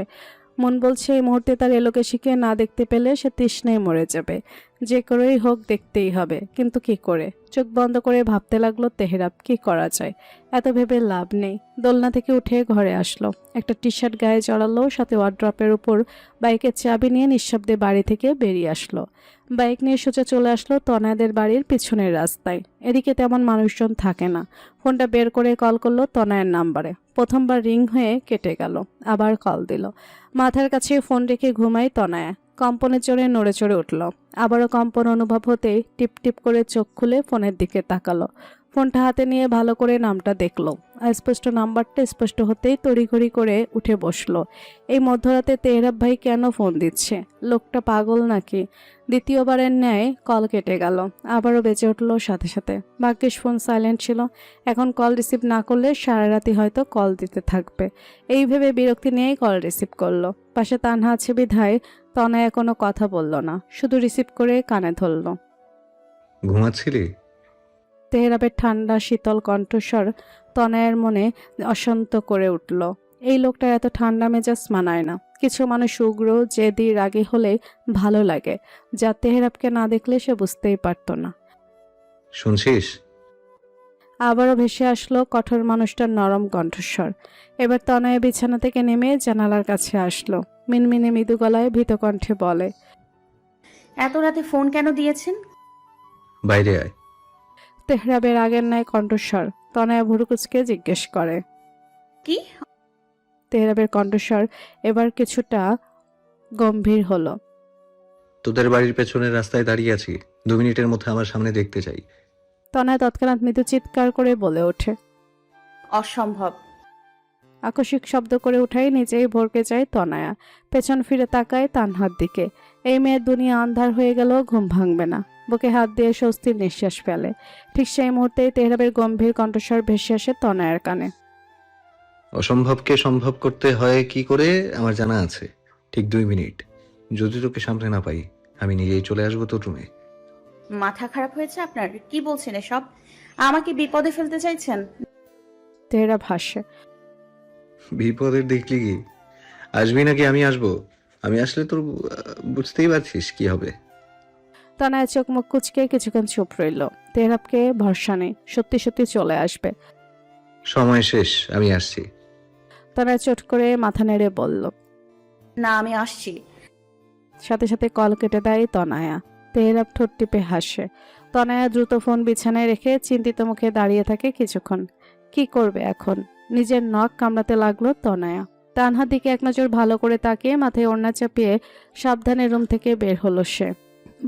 মন বলছে এই মুহূর্তে তার এলোকেশিকে না দেখতে পেলে সে তৃষ্ণায় মরে যাবে। যে করেই হোক দেখতেই হবে, কিন্তু কি করে? চোখ বন্ধ করে ভাবতে লাগলো তেহরাব, কি করা যায়? এত ভেবে লাভ নেই। দোলনা থেকে উঠে ঘরে আসলো, একটা টি শার্ট গায়ে জড়ালো, সাথে ওয়ার্ড্রপের উপর বাইকের চাবি নিয়ে নিঃশব্দে বাড়ি থেকে বেরিয়ে আসলো। বাইক নিয়ে সোজা চলে আসলো তনয়াদের বাড়ির পিছনের রাস্তায়। এদিকে তেমন মানুষজন থাকে না। ফোনটা বের করে কল করলো তনয়ের নাম্বারে। প্রথমবার রিং হয়ে কেটে গেল, আবার কল দিল। মাথার কাছে ফোন রেখে ঘুমায় তনয়া। কম্পনের জোরে নড়ে চড়ে উঠল। আবারও কম্পন অনুভব হতেই টিপ টিপ করে চোখ খুলে ফোনের দিকে তাকালো। ফোনটা হাতে নিয়ে ভালো করে নামটা দেখলো। স্পষ্ট নাম্বারটা স্পষ্ট হতেই তড়িঘড়ি করে উঠে বসলো। এই মধ্যরাতে তেহরাব ভাই কেন ফোন দিচ্ছে? লোকটা পাগল নাকি? দ্বিতীয়বারের ন্যায় কল কেটে গেল। আবারও বেজে উঠলো সাথে সাথে। ভাগ্যিস ফোন সাইলেন্ট ছিল। এখন কল রিসিভ না করলে সারা রাতি হয়তো কল দিতে থাকবে। এই ভেবে বিরক্তি নিয়েই কল রিসিভ করলো। পাশে তানহা আছে বিধায় তনয়া কোনো কথা বলল না, শুধু রিসিভ করে কানে ধরল। ঘুমাচ্ছিলি? তেহরাবের ঠান্ডা শীতল কণ্ঠস্বর তনয়ের মনে অশান্ত করে উঠল। এই লোকটার এত ঠান্ডা মেজাজ মানায় না। কিছু মানুষ উগ্র, জেদি, রাগী হলে ভালো লাগে, যা তেহরাবকে না দেখলে সে বুঝতেই পারতো না। শুনছিস? আবারও ভেসে আসলো কঠোর মানুষটার নরম কণ্ঠস্বর। এবার তনয়া বিছানা থেকে নেমে জানালার কাছে আসলো। মিনমিনে মৃদু গলায় ভীত কণ্ঠে বলে, এত রাতে ফোন কেন দিয়েছেন? বাইরে আয়। তেহরাবের আগের ন্যায় কণ্ঠস্বর। তনয়া ভুরুকুচকে জিজ্ঞেস করে। কি? তেহরাবের কণ্ঠস্বর এবার কিছুটা গম্ভীর হলো। তোদের বাড়ির পেছনের রাস্তায় দাঁড়িয়ে আছি, 2 মিনিটের মধ্যে আমার সামনে দেখতে চাই। তনয়া তৎক্ষণাৎ মৃদু চিৎকার করে বলে ওঠে। অসম্ভব। আকস্মিক শব্দ করে উঠাই নিজেই ভরকে যায় তনয়া। পেছন ফিরে তাকায় তানহার দিকে। এই মেয়ের দুনিয়া আন্ধার হয়ে গেল, ঘুম ভাঙবে না। বুকে হাত দিয়ে স্বস্তির নিঃশ্বাস ফেলে। ঠিক সেই মুহূর্তেই তেহরাবের গম্ভীর কণ্ঠস্বর ভেসে আসে তনয়ার কানে। অসম্ভবকে সম্ভব করতে হয় কি করে আমার জানা আছে। ঠিক 2 মিনিট। যদি তোকে সামনে না পাই, আমি নিজেই চলে আসবো তোর রুমে। মাথা খারাপ হয়েছে আপনার? কি বলছেন এসব? আমাকে বিপদে ফেলতে চাইছেন? তেহরাব হাসে। বিপদের দেখলি কি? আসবি নাকি আমি আসবো? আমি আসলে তোর বুঝতেই পারছিস কি হবে। তনয়া চোখ মুখ কুচকে কিছুক্ষণ চুপ রইল। তেহরাবকে ভরসা নেই, সত্যি সত্যি চলে আসবে। সময় শেষ, আমি আসছি। তনয়া চট করে মাথা নেড়ে বলল। না, আমি আসছি। সাথে সাথে কল কেটে দেয় তনয়া। তেহরাব ঠোঁট টিপে হাসে। তনয়া দ্রুত ফোন বিছানায় রেখে চিন্তিত মুখে দাঁড়িয়ে থাকে কিছুক্ষণ। কি করবে এখন? নিজের নখ কামড়াতে লাগলো তনয়া। তানহার দিকে এক নজর ভালো করে তাকিয়ে মাথায় ওড়না চাপিয়ে সাবধানে রুম থেকে বের হলো সে।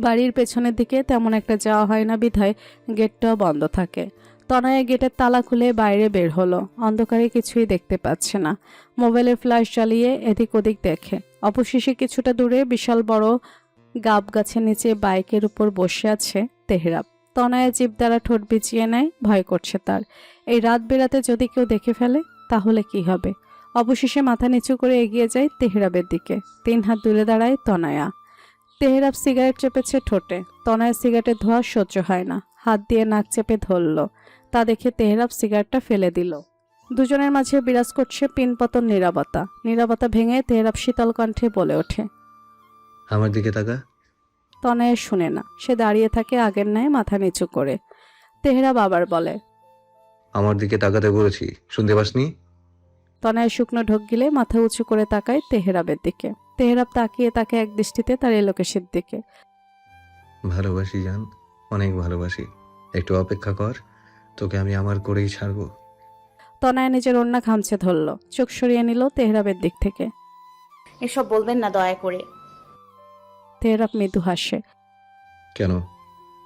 বাড়ির পেছনের দিকে তেমন একটা যাওয়া হয় না বিধায় গেটটাও বন্ধ থাকে। তনয়া গেটের তালা খুলে বাইরে বের হলো। অন্ধকারে কিছুই দেখতে পাচ্ছে না। মোবাইলের ফ্ল্যাশ জ্বালিয়ে এদিক ওদিক দেখে। অবশেষে কিছুটা দূরে বিশাল বড় গাব গাছের নিচে বাইকের উপর বসে আছে তেহরাব। তনয়া জিভ দ্বারা ঠোঁট বিছিয়ে নেয়, ভয় করছে তার। এই রাত বেরাতে যদি কেউ দেখে ফেলে তাহলে কি হবে? অবশেষে মাথা নিচু করে এগিয়ে যায় তেহরাবের দিকে। 3 হাত দূরে দাঁড়ায় তনয়া। তেহরাব সিগারেট চেপেছে ঠোঁটে। তনয়া সিগারেটের ধোঁয়া সহ্য হয় না, হাত দিয়ে নাক চেপে ধরল। তা দেখে তেহরাব সিগারেটটা ফেলে দিল। দুজনের মাঝে বিরাজ করছে পিনপতন নীরবতা। নীরবতা ভেঙে তেহরাব শীতল কণ্ঠে বলে ওঠে। আমার দিকে তাকা। তনয়া শুনে না, সে দাঁড়িয়ে থাকে আগের ন্যায় মাথা নিচু করে। তেহরাব আবার বলে। আমার দিকে তাকাতে বলেছি, শুনতে পাসনি? তনয়া শুকনো ঢোক গিলে মাথা উঁচু করে তাকায় তেহরাবের দিকে। তেহরাব তাকিয়ে তাকে এক দৃষ্টিতে তার এলোকেশের দিকে। ভালোবাসি জান, অনেক ভালোবাসি। একটু অপেক্ষা কর, তোকে আমি আমার করেই ছাড়বো। তনয়া নিজের ওড়না খামচে ধরল, চোখ সরিয়ে নিল তেহরাবের দিক থেকে। এসব বলবেন না দয়া করে। তেহরাব মৃদু হাসে। কেন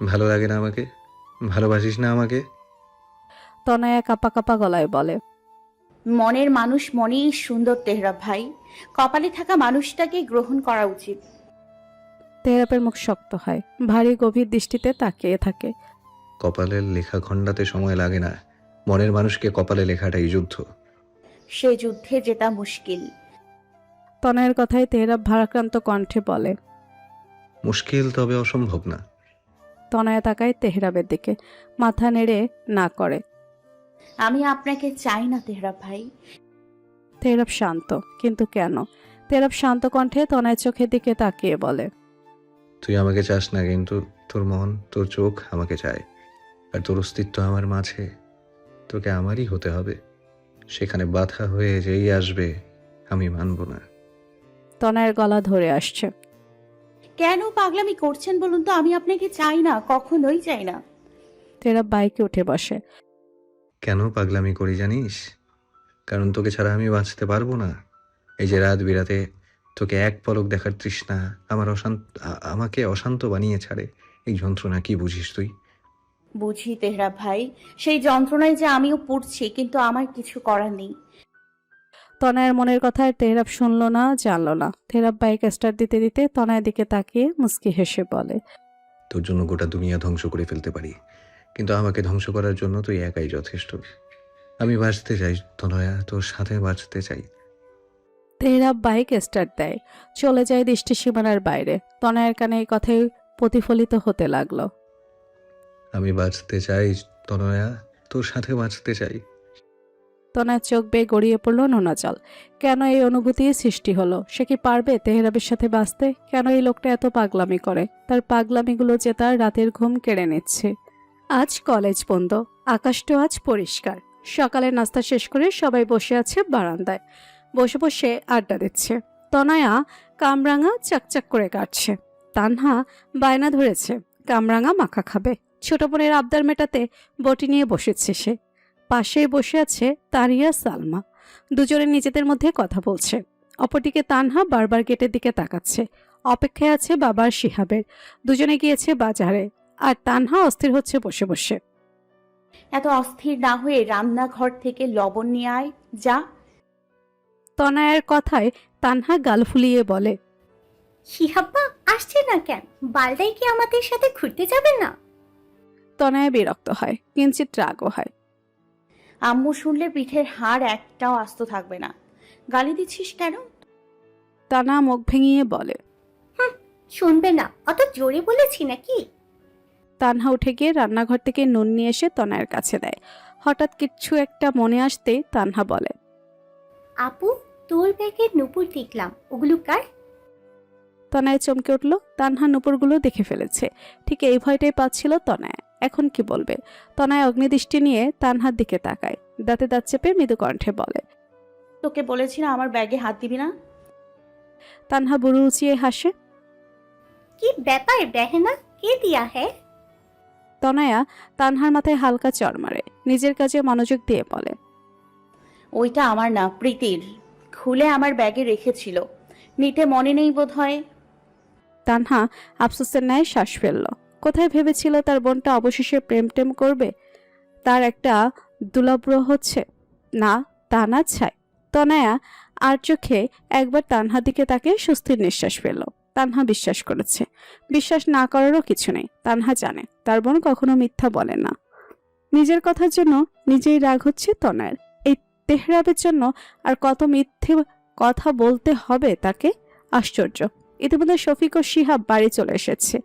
ভালো লাগে না আমাকে? ভালোবাসিস না আমাকে? তনয়া কাপা কাপা গলায় বলে। মনের মানুষ মনেই সুন্দর তেহরাব ভাই। কপালে থাকা মানুষটাকে গ্রহণ করা উচিত। তেহরাবের মুখ শক্ত হয়, ভারী গভীর দৃষ্টিতে তাকিয়ে থাকে। কপালের লেখা খণ্ডাতে সময় লাগে না, মনের মানুষকে কপালে লেখাটাই যুদ্ধ। সে যুদ্ধে জেতা মুশকিল। তনয়ের কথায় তেহরাব ভারাক্রান্ত কণ্ঠে বলে। মুশকিল তবে অসম্ভব না। তনয়া তাকায় তেহরাবের দিকে, মাথা নেড়ে না করে। আমি আপনাকে চাই না তেহরাব ভাই। তেহরাব শান্ত, কিন্তু কেন? তেহরাব শান্ত কণ্ঠে তনয়ের চোখের দিকে তাকিয়ে বলে। তুই আমাকে চাস না, কিন্তু তোর মন, তোর চোখ আমাকে চায়। আর তোর অস্তিত্ব আমার মাঝে, তোকে আমারই হতে হবে। সেখানে বাধা হয়ে যেই আসবে আমি মানব না। তনয়ের গলা ধরে আসছে। কেন পাগলামি করছেন বলুন তো? আমি আপনাকে চাই না, কখনোই চাই না। তেহরাব বাইকে উঠে বসে। কেন পাগলামি করি জানিস? কারণ তোকে ছাড়া আমি বাঁচতে পারবো না। এই যে রাত বিরাতে তোকে এক পলক দেখার তৃষ্ণা আমাকে অশান্ত বানিয়ে ছাড়ে। এই যন্ত্রণা কি বুঝিস তুই? বুঝি তেহরাব ভাই, সেই যন্ত্রণায় যে আমিও পড়ছি, কিন্তু আমার কিছু করার নেই। তনয়ের মনের কথা তেহরাব শুনলো না, জানলো না। তেহরাব বাইক স্টার্ট দিতে দিতে তনয়ের দিকে তাকিয়ে মুস্কি হেসে বলে। তোর জন্য গোটা দুনিয়া ধ্বংস করে ফেলতে পারি, কিন্তু আমাকে ধ্বংস করার জন্য তুই একাই যথেষ্ট। আমি বাঁচতে চাই তনয়া, তোর সাথে বাঁচতে চাই। তেহরাব বাইক স্টার্ট দেয়, চলে যায় দৃষ্টি সীমানার বাইরে। তনয়ের কানে এই কথাই প্রতিফলিত হতে লাগলো। আমি বাঁচতে চাই তনয়া, তোর সাথে বাঁচতে চাই। তনয়ের চোখ বেয়ে গড়িয়ে পড়ল নোনা জল। কেন এই অনুভূতি সৃষ্টি হলো? সে কি পারবে তেহরাবের সাথে বাঁচতে? কেন এই লোকটা এত পাগলামি করে? তার পাগলামিগুলো যে তার রাতের ঘুম কেড়ে নিচ্ছে। আজ কলেজ বন্ধ, আকাশটা আজ পরিষ্কার। সকালে নাস্তা শেষ করে সবাই বসে আছে বারান্দায়, বসে বসে আড্ডা দিচ্ছে। তনয়া কামরাঙা চাকচাক করে কাটছে। তানহা বায়না ধরেছে কামরাঙা মাখা খাবে। ছোট বোনের আবদার মেটাতে বটি নিয়ে বসেছে সে। পাশেই বসে আছে তারিয়া সালমা। দুজনে নিজেদের মধ্যে কথা বলছে। অপরদিকে তানহা বারবার গেটের দিকে তাকাচ্ছে। অপেক্ষায় আছে বাবার শিহাবের। দুজনে গিয়েছে বাজারে, আর তানহা অস্থির হচ্ছে বসে বসে। এত অস্থির না হয়ে রান্নাঘর থেকে লবণ নিয়ে আয় যা। তনয়ের কথায় তানহা গাল ফুলিয়ে বলে, শিহাব্বা আসছে না কেন? বালদাই কি আমাদের সাথে ঘুরতে যাবে না? তনয়া বিরক্ত হয়, কিঞ্চিত রাগও হয়। আম্মু শুনলে পিঠের হাড় একটাও আস্ত থাকবে না। গালি দিচ্ছিস কেন? তানা মুখ ভেঙিয়ে বলে। শুনবে না, অত জোরে বলেছি নাকি? তানহা উঠে গিয়ে রান্নাঘর থেকে নুন নিয়ে এসে তনয়ের কাছে দেয়। হঠাৎ কিছু একটা মনে আসতেই তানহা বলে, আপু, তোর ব্যাগের নুপুর দেখলাম, ওগুলো কার? তনয় চমকে উঠল। তানহা নুপুরগুলো দেখে ফেলেছে। ঠিক এই ভয়টাই পাচ্ছিল তনয়। এখন কি বলবে? তনয় অগ্নিদৃষ্টি নিয়ে তানহার দিকে তাকায়, দাঁতে দাঁত চেপে মৃদু কণ্ঠে বলে, তোকে বলেছি না আমার ব্যাগে হাত দিবি না। তানহা বুড়ো উঁচিয়ে হাসে। কি ব্যাপার বেহেনা, কে দিয়া হ্যাঁ? তনয়া তানহার মাথায় হালকা চড় মারে, নিজের কাজে মনোযোগ দিয়ে বলে, ওইটা আমার না, প্রীতির। খুলে আমার ব্যাগে রেখেছিল, নিতে মনে নেই বোধ হয়। তানহা আফসোসের ন্যায় শ্বাস ফেলল। কোথায় ভেবেছিল তার বোনটা অবশেষে প্রেম টেম করবে, তার একটা দুলাব্র হচ্ছে না, তা না ছাই। তনয়া আর চোখে একবার তানহার দিকে তাকে স্বস্তির নিঃশ্বাস ফেলল। তানহা বিশ্বাস করেছে। বিশ্বাস না করারও কিছু নেই। তানহা জানে তার বোন কখনো মিথ্যা বলে না। নিজের কথার জন্য নিজেই রাগ হচ্ছে তনয়ের। এই তেহরাবের জন্য আর কত মিথ্যে কথা বলতে হবে তাকে? আশ্চর্য। ইতিমধ্যে শফিক ও শিহাব বাড়ি চলে এসেছে।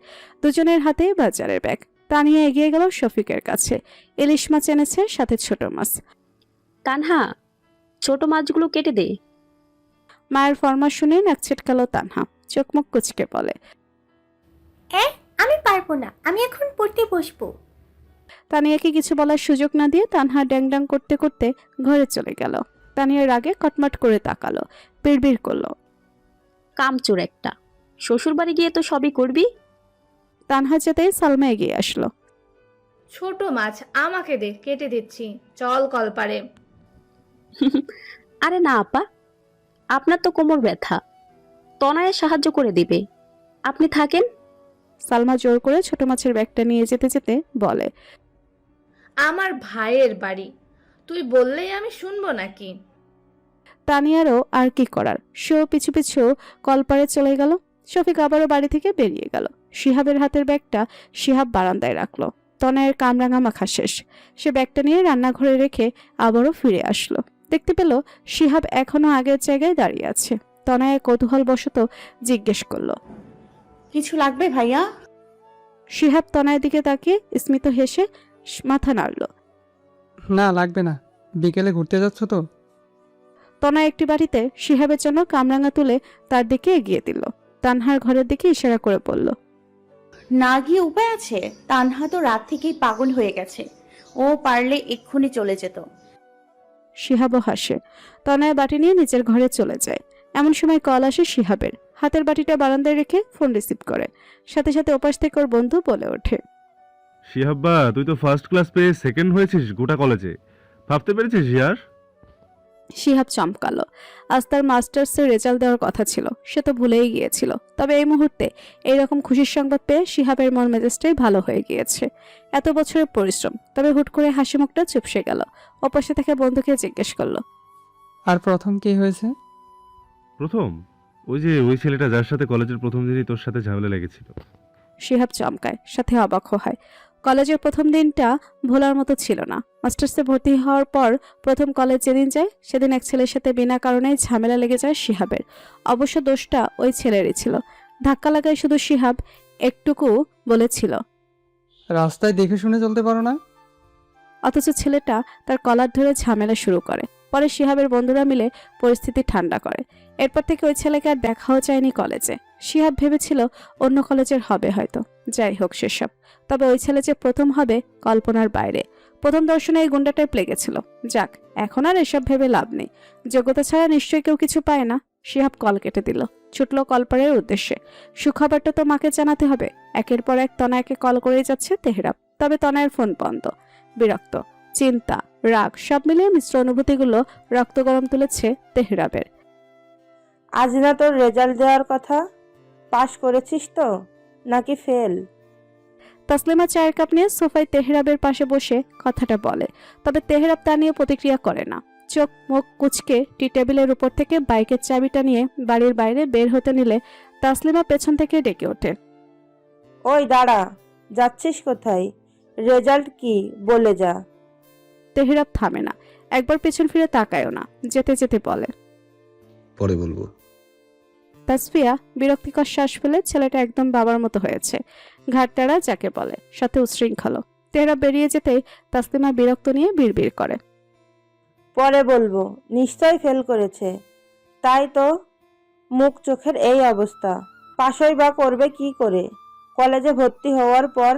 দুজনের হাতেই বাজারের ব্যাগ। তানিয়া এগিয়ে গেল শফিকের কাছে। ইলিশ মাছ এনেছে, সাথে ছোট মাছ। তানহা, ছোট মাছগুলো কেটে দে। মায়ের ফরমাস শুনে নাক ছিটকালো তানহা। চোখ মুখ কুচকে বলে, আমি পারবো না, আমি এখন পড়তে বসবো। তানিয়াকে কিছু বলার সুযোগ না দিয়ে তানহা ড্যাং ড্যাং করতে করতে ঘরে চলে গেল। তানিয়ার রাগে কটমট করে তাকালো, বিড়বিড় করলো, কামচোর একটা, শ্বশুর বাড়ি গিয়ে তো সবই করবি। তানহা যেতেই সালমা এগিয়ে আসলো। ছোট মাছ আমাকে দে, কেটে দিচ্ছি, চল কলপারে। আরে না আপা, আপনার তো কোমর ব্যথা, তনয়ে সাহায্য করে দিবে, আপনি থাকেন। সালমা জোর করে ছোট মাছের ব্যাগটা নিয়ে যেতে যেতে বলে, আমার ভাইয়ের বাড়ি, তুই বললেই আমি শুনবো নাকি? তানিয়ারও আর কি করার, সেও পিছু পিছু কলপারে চলে গেল। শফিক আবারও বাড়ি থেকে বেরিয়ে গেল। শিহাবের হাতের ব্যাগটা শিহাব বারান্দায় রাখলো। তনয়ের কামরাঙা মাখা শেষ। সে ব্যাগটা নিয়ে রান্নাঘরে রেখে আবারও ফিরে আসলো। দেখতে পেল শিহাব এখনো আগের জায়গায় দাঁড়িয়ে আছে। তনয় কৌতূহল বশত জিজ্ঞেস করলো, কিছু লাগবে ভাইয়া? শিহাব তনয়ের দিকে তাকিয়ে স্মিত হেসে মাথা নাড়ল। না লাগবে না, বিকেলে ঘুরতে যাচ্ছ তো? তনয় একটি বাড়িতে শিহাবের জন্য কামরাঙা তুলে তার দিকে এগিয়ে দিল। তানহার ঘরের দিকে ইশারা করে বলল, না গিয়ে উপায় আছে? তানহা তো রাত থেকেই পাগল হয়ে গেছে, ও পারলে এক্ষুনি চলে যেত। শিহাবও হাসে। তনয় বাটি নিয়ে নিজের ঘরে চলে যায়। এমন সময় কল আসে শিহাবের। হাতের বাটিটা বারান্দায় রেখে ফোন রিসিভ করে। সাথে সাথে ওপাশ থেকে ওর বন্ধু বলে ওঠে, শিহাব্বা, তুই তো ফার্স্ট ক্লাস পেয়ে সেকেন্ড হয়েছিস গোটা কলেজে, ভাবতে পেরেছিস ইয়ার? শিহাব চমকালো। আজ তার মাস্টার্সের রেজাল্ট দেওয়ার কথা ছিল, সে তো ভুলেই গিয়েছিল। তবে এই মুহূর্তে এইরকম খুশির সংবাদ পেয়ে শিহাবের মন মেজাজটাই ভালো হয়ে গিয়েছে। এত বছরের পরিশ্রম, তবে হুট করে হাসি মুখটা চুপসে গেল। ওপাশে থেকে বন্ধুকে জিজ্ঞেস করলো, আর প্রথম কি হয়েছে? প্রথম ওই ছেলেটা যার সাথে কলেজের প্রথম দিনই তোর সাথে ঝামেলা লেগেছিল। শিহাব চমকায়, সাথে অবাকও হয়। কলেজের প্রথম দিনটা ভোলার মতো ছিল না। মাস্টার্সে ভর্তি হওয়ার পর প্রথম কলেজ যেদিন যায়, সেদিন এক ছেলের সাথে বিনা কারণেই ঝামেলা লেগে যায় শিহাবের। অবশ্য দোষটা ওই ছেলেরই ছিল। ধাক্কা লাগায় শুধু শিহাব একটুকু বলেছিল, রাস্তায় দেখে শুনে চলতে পারো না? অথচ ছেলেটা তার কলার ধরে ঝামেলা শুরু করে। পরে শিহাবের বন্ধুরা মিলে পরিস্থিতি ঠান্ডা করে। এরপর থেকে ওই ছেলেকে আর দেখাও যায়নি কলেজে। শিহাব ভেবেছিল অন্য কলেজের হবে হয়তো, যাই হোক সেসব। তবে ওই ছেলে যে প্রথম হবে কল্পনার বাইরে। প্রথম দর্শনে এই গুন্ডাটাই প্লেগেছিল। যাক, এখন আর এসব ভেবে লাভ নেই, যোগ্যতা ছাড়া নিশ্চয়ই কেউ কিছু পায় না। শিহাব কল কেটে দিল, ছুটল কলপাড়ের উদ্দেশ্যে। সুখবরটা তো মাকে জানাতে হবে। একের পর এক তনয়কে কল করে যাচ্ছে তেহরাব, তবে তনয়ের ফোন বন্ধ। বিরক্ত, চিন্তা, রাগ সব মিলিয়ে মিশ্র অনুভূতিগুলো রক্ত গরম তুলেছে তেহরাবের। আজ না তোর রেজাল্ট দেওয়ার কথা? পাশ করেছিস তো নাকি ফেল? তাসলিমা চায়ের কাপ নিয়ে সোফায় তেহরাবের পাশে বসে কথাটা বলে, তবে তেহরাব তা নিয়ে প্রতিক্রিয়া করে না। চোখ মুখ কুচকে টি টেবিলের উপর থেকে বাইকের চাবিটা নিয়ে বাড়ির বাইরে বের হতে নিলে তাসলিমা পেছন থেকে ডেকে ওঠে, ওই দাঁড়া, যাচ্ছিস কোথায়? রেজাল্ট কি বলে যা। তেহরাব থামে না, একবার পেছন ফিরে তাকায়ও না, যেতে যেতে বলে, পরে বলবো। তাসফিয়া বিরক্তিকর শ্বাস ফেলে, ছেলেটা একদম বাবার মতো হয়েছে, ঘাটতারা যাকে বলে, সাথে উশৃঙ্খল। তেহরাব বেরিয়ে যেতেই তাসলিমা বিরক্ত নিয়ে বিড়বিড় করে, পরে বলবো, নিশ্চয় ফেল করেছে, তাই তো মুখ চোখের এই অবস্থা। পাশই বা করবে কি করে? কলেজে ভর্তি হওয়ার পর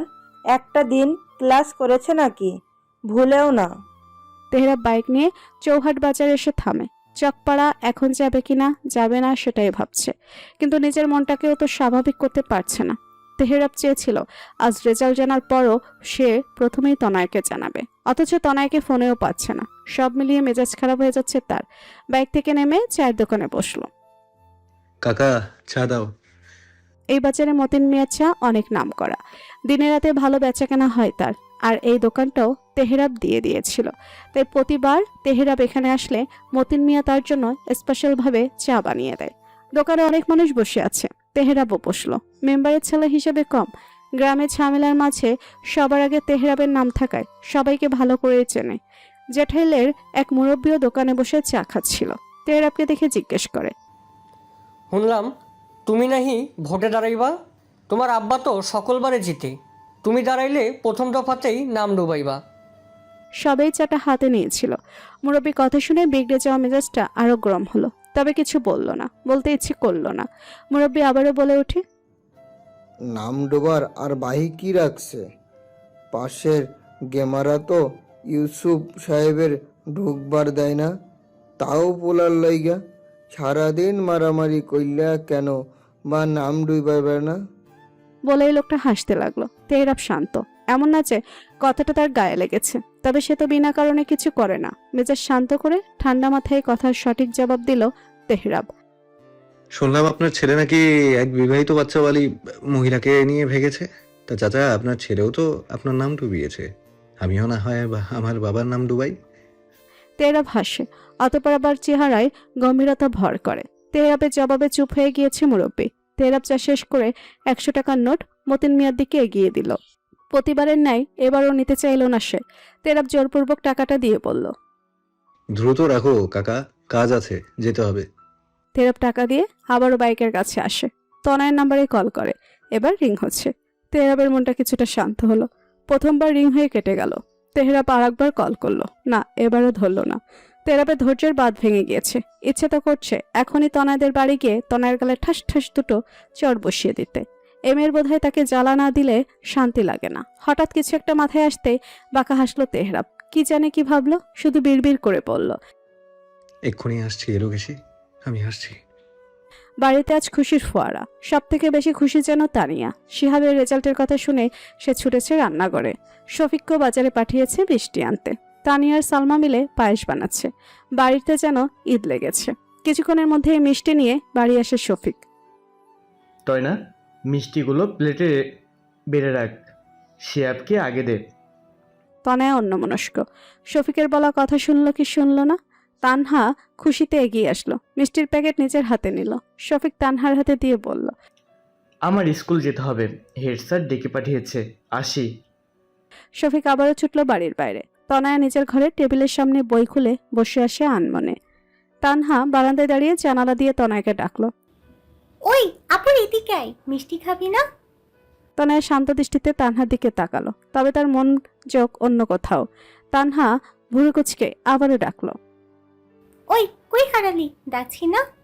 একটা দিন ক্লাস করেছে নাকি? ভুলেও না। তেহরাব বাইক নিয়ে চৌহাট বাজারে এসে থামে। চকপাড়া এখন যাবে কিনা যাবে না সেটাই ভাবছে, কিন্তু নিজের মনটাকেও তো স্বাভাবিক করতে পারছে না। তেহরাব চেয়েছিল আজ রেজাল্ট জানার পরও সে প্রথমেই তনয়কে জানাবে, অথচ তনয়কে ফোনেও পাচ্ছে না। সব মিলিয়ে মেজাজ খারাপ হয়ে যাচ্ছে তার। বাইক থেকে নেমে চায়ের দোকানে বসলো। কাকা, চা দাও। এই বাজারে মতিন মিয়ার চা অনেক নাম করা, দিনে রাতে ভালো বেচাকেনা হয় তার। আর এই দোকানটাও তেহরাব দিয়ে দিয়েছিল, তাই প্রতিবার তেহরাব এখানে আসলে মতিন মিয়া তার জন্য স্পেশালভাবে চা বানিয়ে দেয়। দোকানে অনেক মানুষ বসে আছে, তেহরাবও বসলো। মেম্বারের ছেলে হিসেবে কম, গ্রামের ঝামেলার মাঝে সবার আগে তেহরাবের নাম থাকায় সবাইকে ভালো করে চেনে। জেঠাইলের এক মুরব্বীও দোকানে বসে চা খাচ্ছিল। তেহরাবকে দেখে জিজ্ঞেস করে, শুনলাম তুমি নাহি ভোটে দাঁড়াইবা? তোমার আব্বা তো সকলবারে জিতে, তুমি দাঁড়াইলে প্রথম দফাতেই নাম ডুবাইবা। সবাই চাটা হাতে নিয়েছিল। মুরব্বী কথা শুনে বিগড়ে যাওয়া মেজাজটা আরো গরম হলো, তবে কিছু বলল না, বলতে ইচ্ছে করলো না। মুরব্বী আবারও বলে ওঠে, নাম ডোবার আর বাহি কি রাখছে? পাশের গেমারা তো ইউসুফ সাহেবের ঢুকবার দেয় না, তাও পোলার লাইগা সারাদিন মারামারি কইলা কেন বা নাম ডুইবার না? বলেই লোকটা হাসতে লাগলো। তেহরাব শান্ত, এমন না যে কথাটা তার গায়ে লেগেছে, তবে সে তো বিনা কারণে কিছু করে না। মেজাজ শান্ত করে ঠান্ডা মাথায় কথার সঠিক জবাব দিল তেহরাব। শুনলাম আপনার ছেলে নাকি এক বিবাহিত বাচ্চাওয়ালি মহিলাকে নিয়ে ভেগেছে। তা চাচা, আপনার ছেলেও তো আপনার নাম ডুবিয়েছে। আমিও না হয় আমার বাবার নাম ডুবাই। তেহরাব হাসে, অতঃপর আবার চেহারায় গম্ভীরতা ভর করে। তেহরাবের জবাবে চুপ হয়ে গিয়েছে মুরব্বী। তেহরাব চা শেষ করে 100 টাকার নোট মতিন মিয়ার দিকে এগিয়ে দিল। প্রতিবারের ন্যায় এবারও নিতে চাইল না সে। তেহরাব জোরপূর্বক টাকাটা দিয়ে বলল, দ্রুত রাখো কাকা, কাজ আছে, যেতে হবে। তেহরাব টাকা দিয়ে আবারও বাইকের কাছে আসে। তনয়ের নাম্বারে কল করে, এবার রিং হচ্ছে। তেহরাবের মনটা কিছুটা শান্ত হলো। প্রথমবার রিং হয়ে কেটে গেল। তেহরাব আর একবার কল করলো, না, এবারও ধরলো না। তেহরাবের ধৈর্যের বাঁধ ভেঙে গিয়েছে। ইচ্ছে তো করছে এখনই তনয়দের বাড়ি গিয়ে তনয়ের গালে ঠাস ঠাস দুটো চড় বসিয়ে দিতে। এমের বোধহয় তাকে জ্বালা না দিলে শান্তি লাগে না। হঠাৎ কিছু একটা মাথায় আসতে বাঁকা হাসলো তেহরাব। কি জানে কি ভাবলো, শুধু বিড়বিড় করে বলল, এক্ষুনি আসছি এলোকেশি, আমি আসছি। বাড়িতে আজ খুশির ফোয়ারা। সব থেকে বেশি খুশি যেন তানিয়া। শিহাবের রেজাল্টের কথা শুনে সে ছুটেছে রান্নাঘরে। শফিককেও বাজারে পাঠিয়েছে বৃষ্টি আনতে। তানিয়ার সালমা মিলে পায়েস বানাচ্ছে। বাড়িতে যেন ঈদ লেগেছে। কিছুক্ষণের মধ্যে মিষ্টি নিয়ে বাড়ি আসে শফিক। তাই না, মিষ্টিগুলো প্লেটে বেড়ে রাখ, শিয়াবকে আগে দে। তনয়া অন্যমনস্ক। শফিকের বলা কথা শুনলো কি শুনলো না। তানহা খুশিতে এগিয়ে আসলো, মিষ্টির প্যাকেট নিজের হাতে নিল। শফিক তানহার হাতে দিয়ে বলল, আমার স্কুল যেতে হবে, হেড স্যার ডেকে পাঠিয়েছে, আসি। শফিক আবারও ছুটলো বাড়ির বাইরে। তনয়া নিজের ঘরে টেবিলের সামনে বই খুলে বসে আসে আনমনে। তানহা বারান্দায় দাঁড়িয়ে জানালা দিয়ে তনয়াকে ডাকলো, ওই আপুর এদিকে আয়, মিষ্টি খাবি না? তনয়া শান্ত দৃষ্টিতে তানহার দিকে তাকালো, তবে তার মন যোগ অন্য কোথাও। তানহা ভুরু কুচকে আবারও ডাকলো, ওই কই হারালি? ডাকছি না।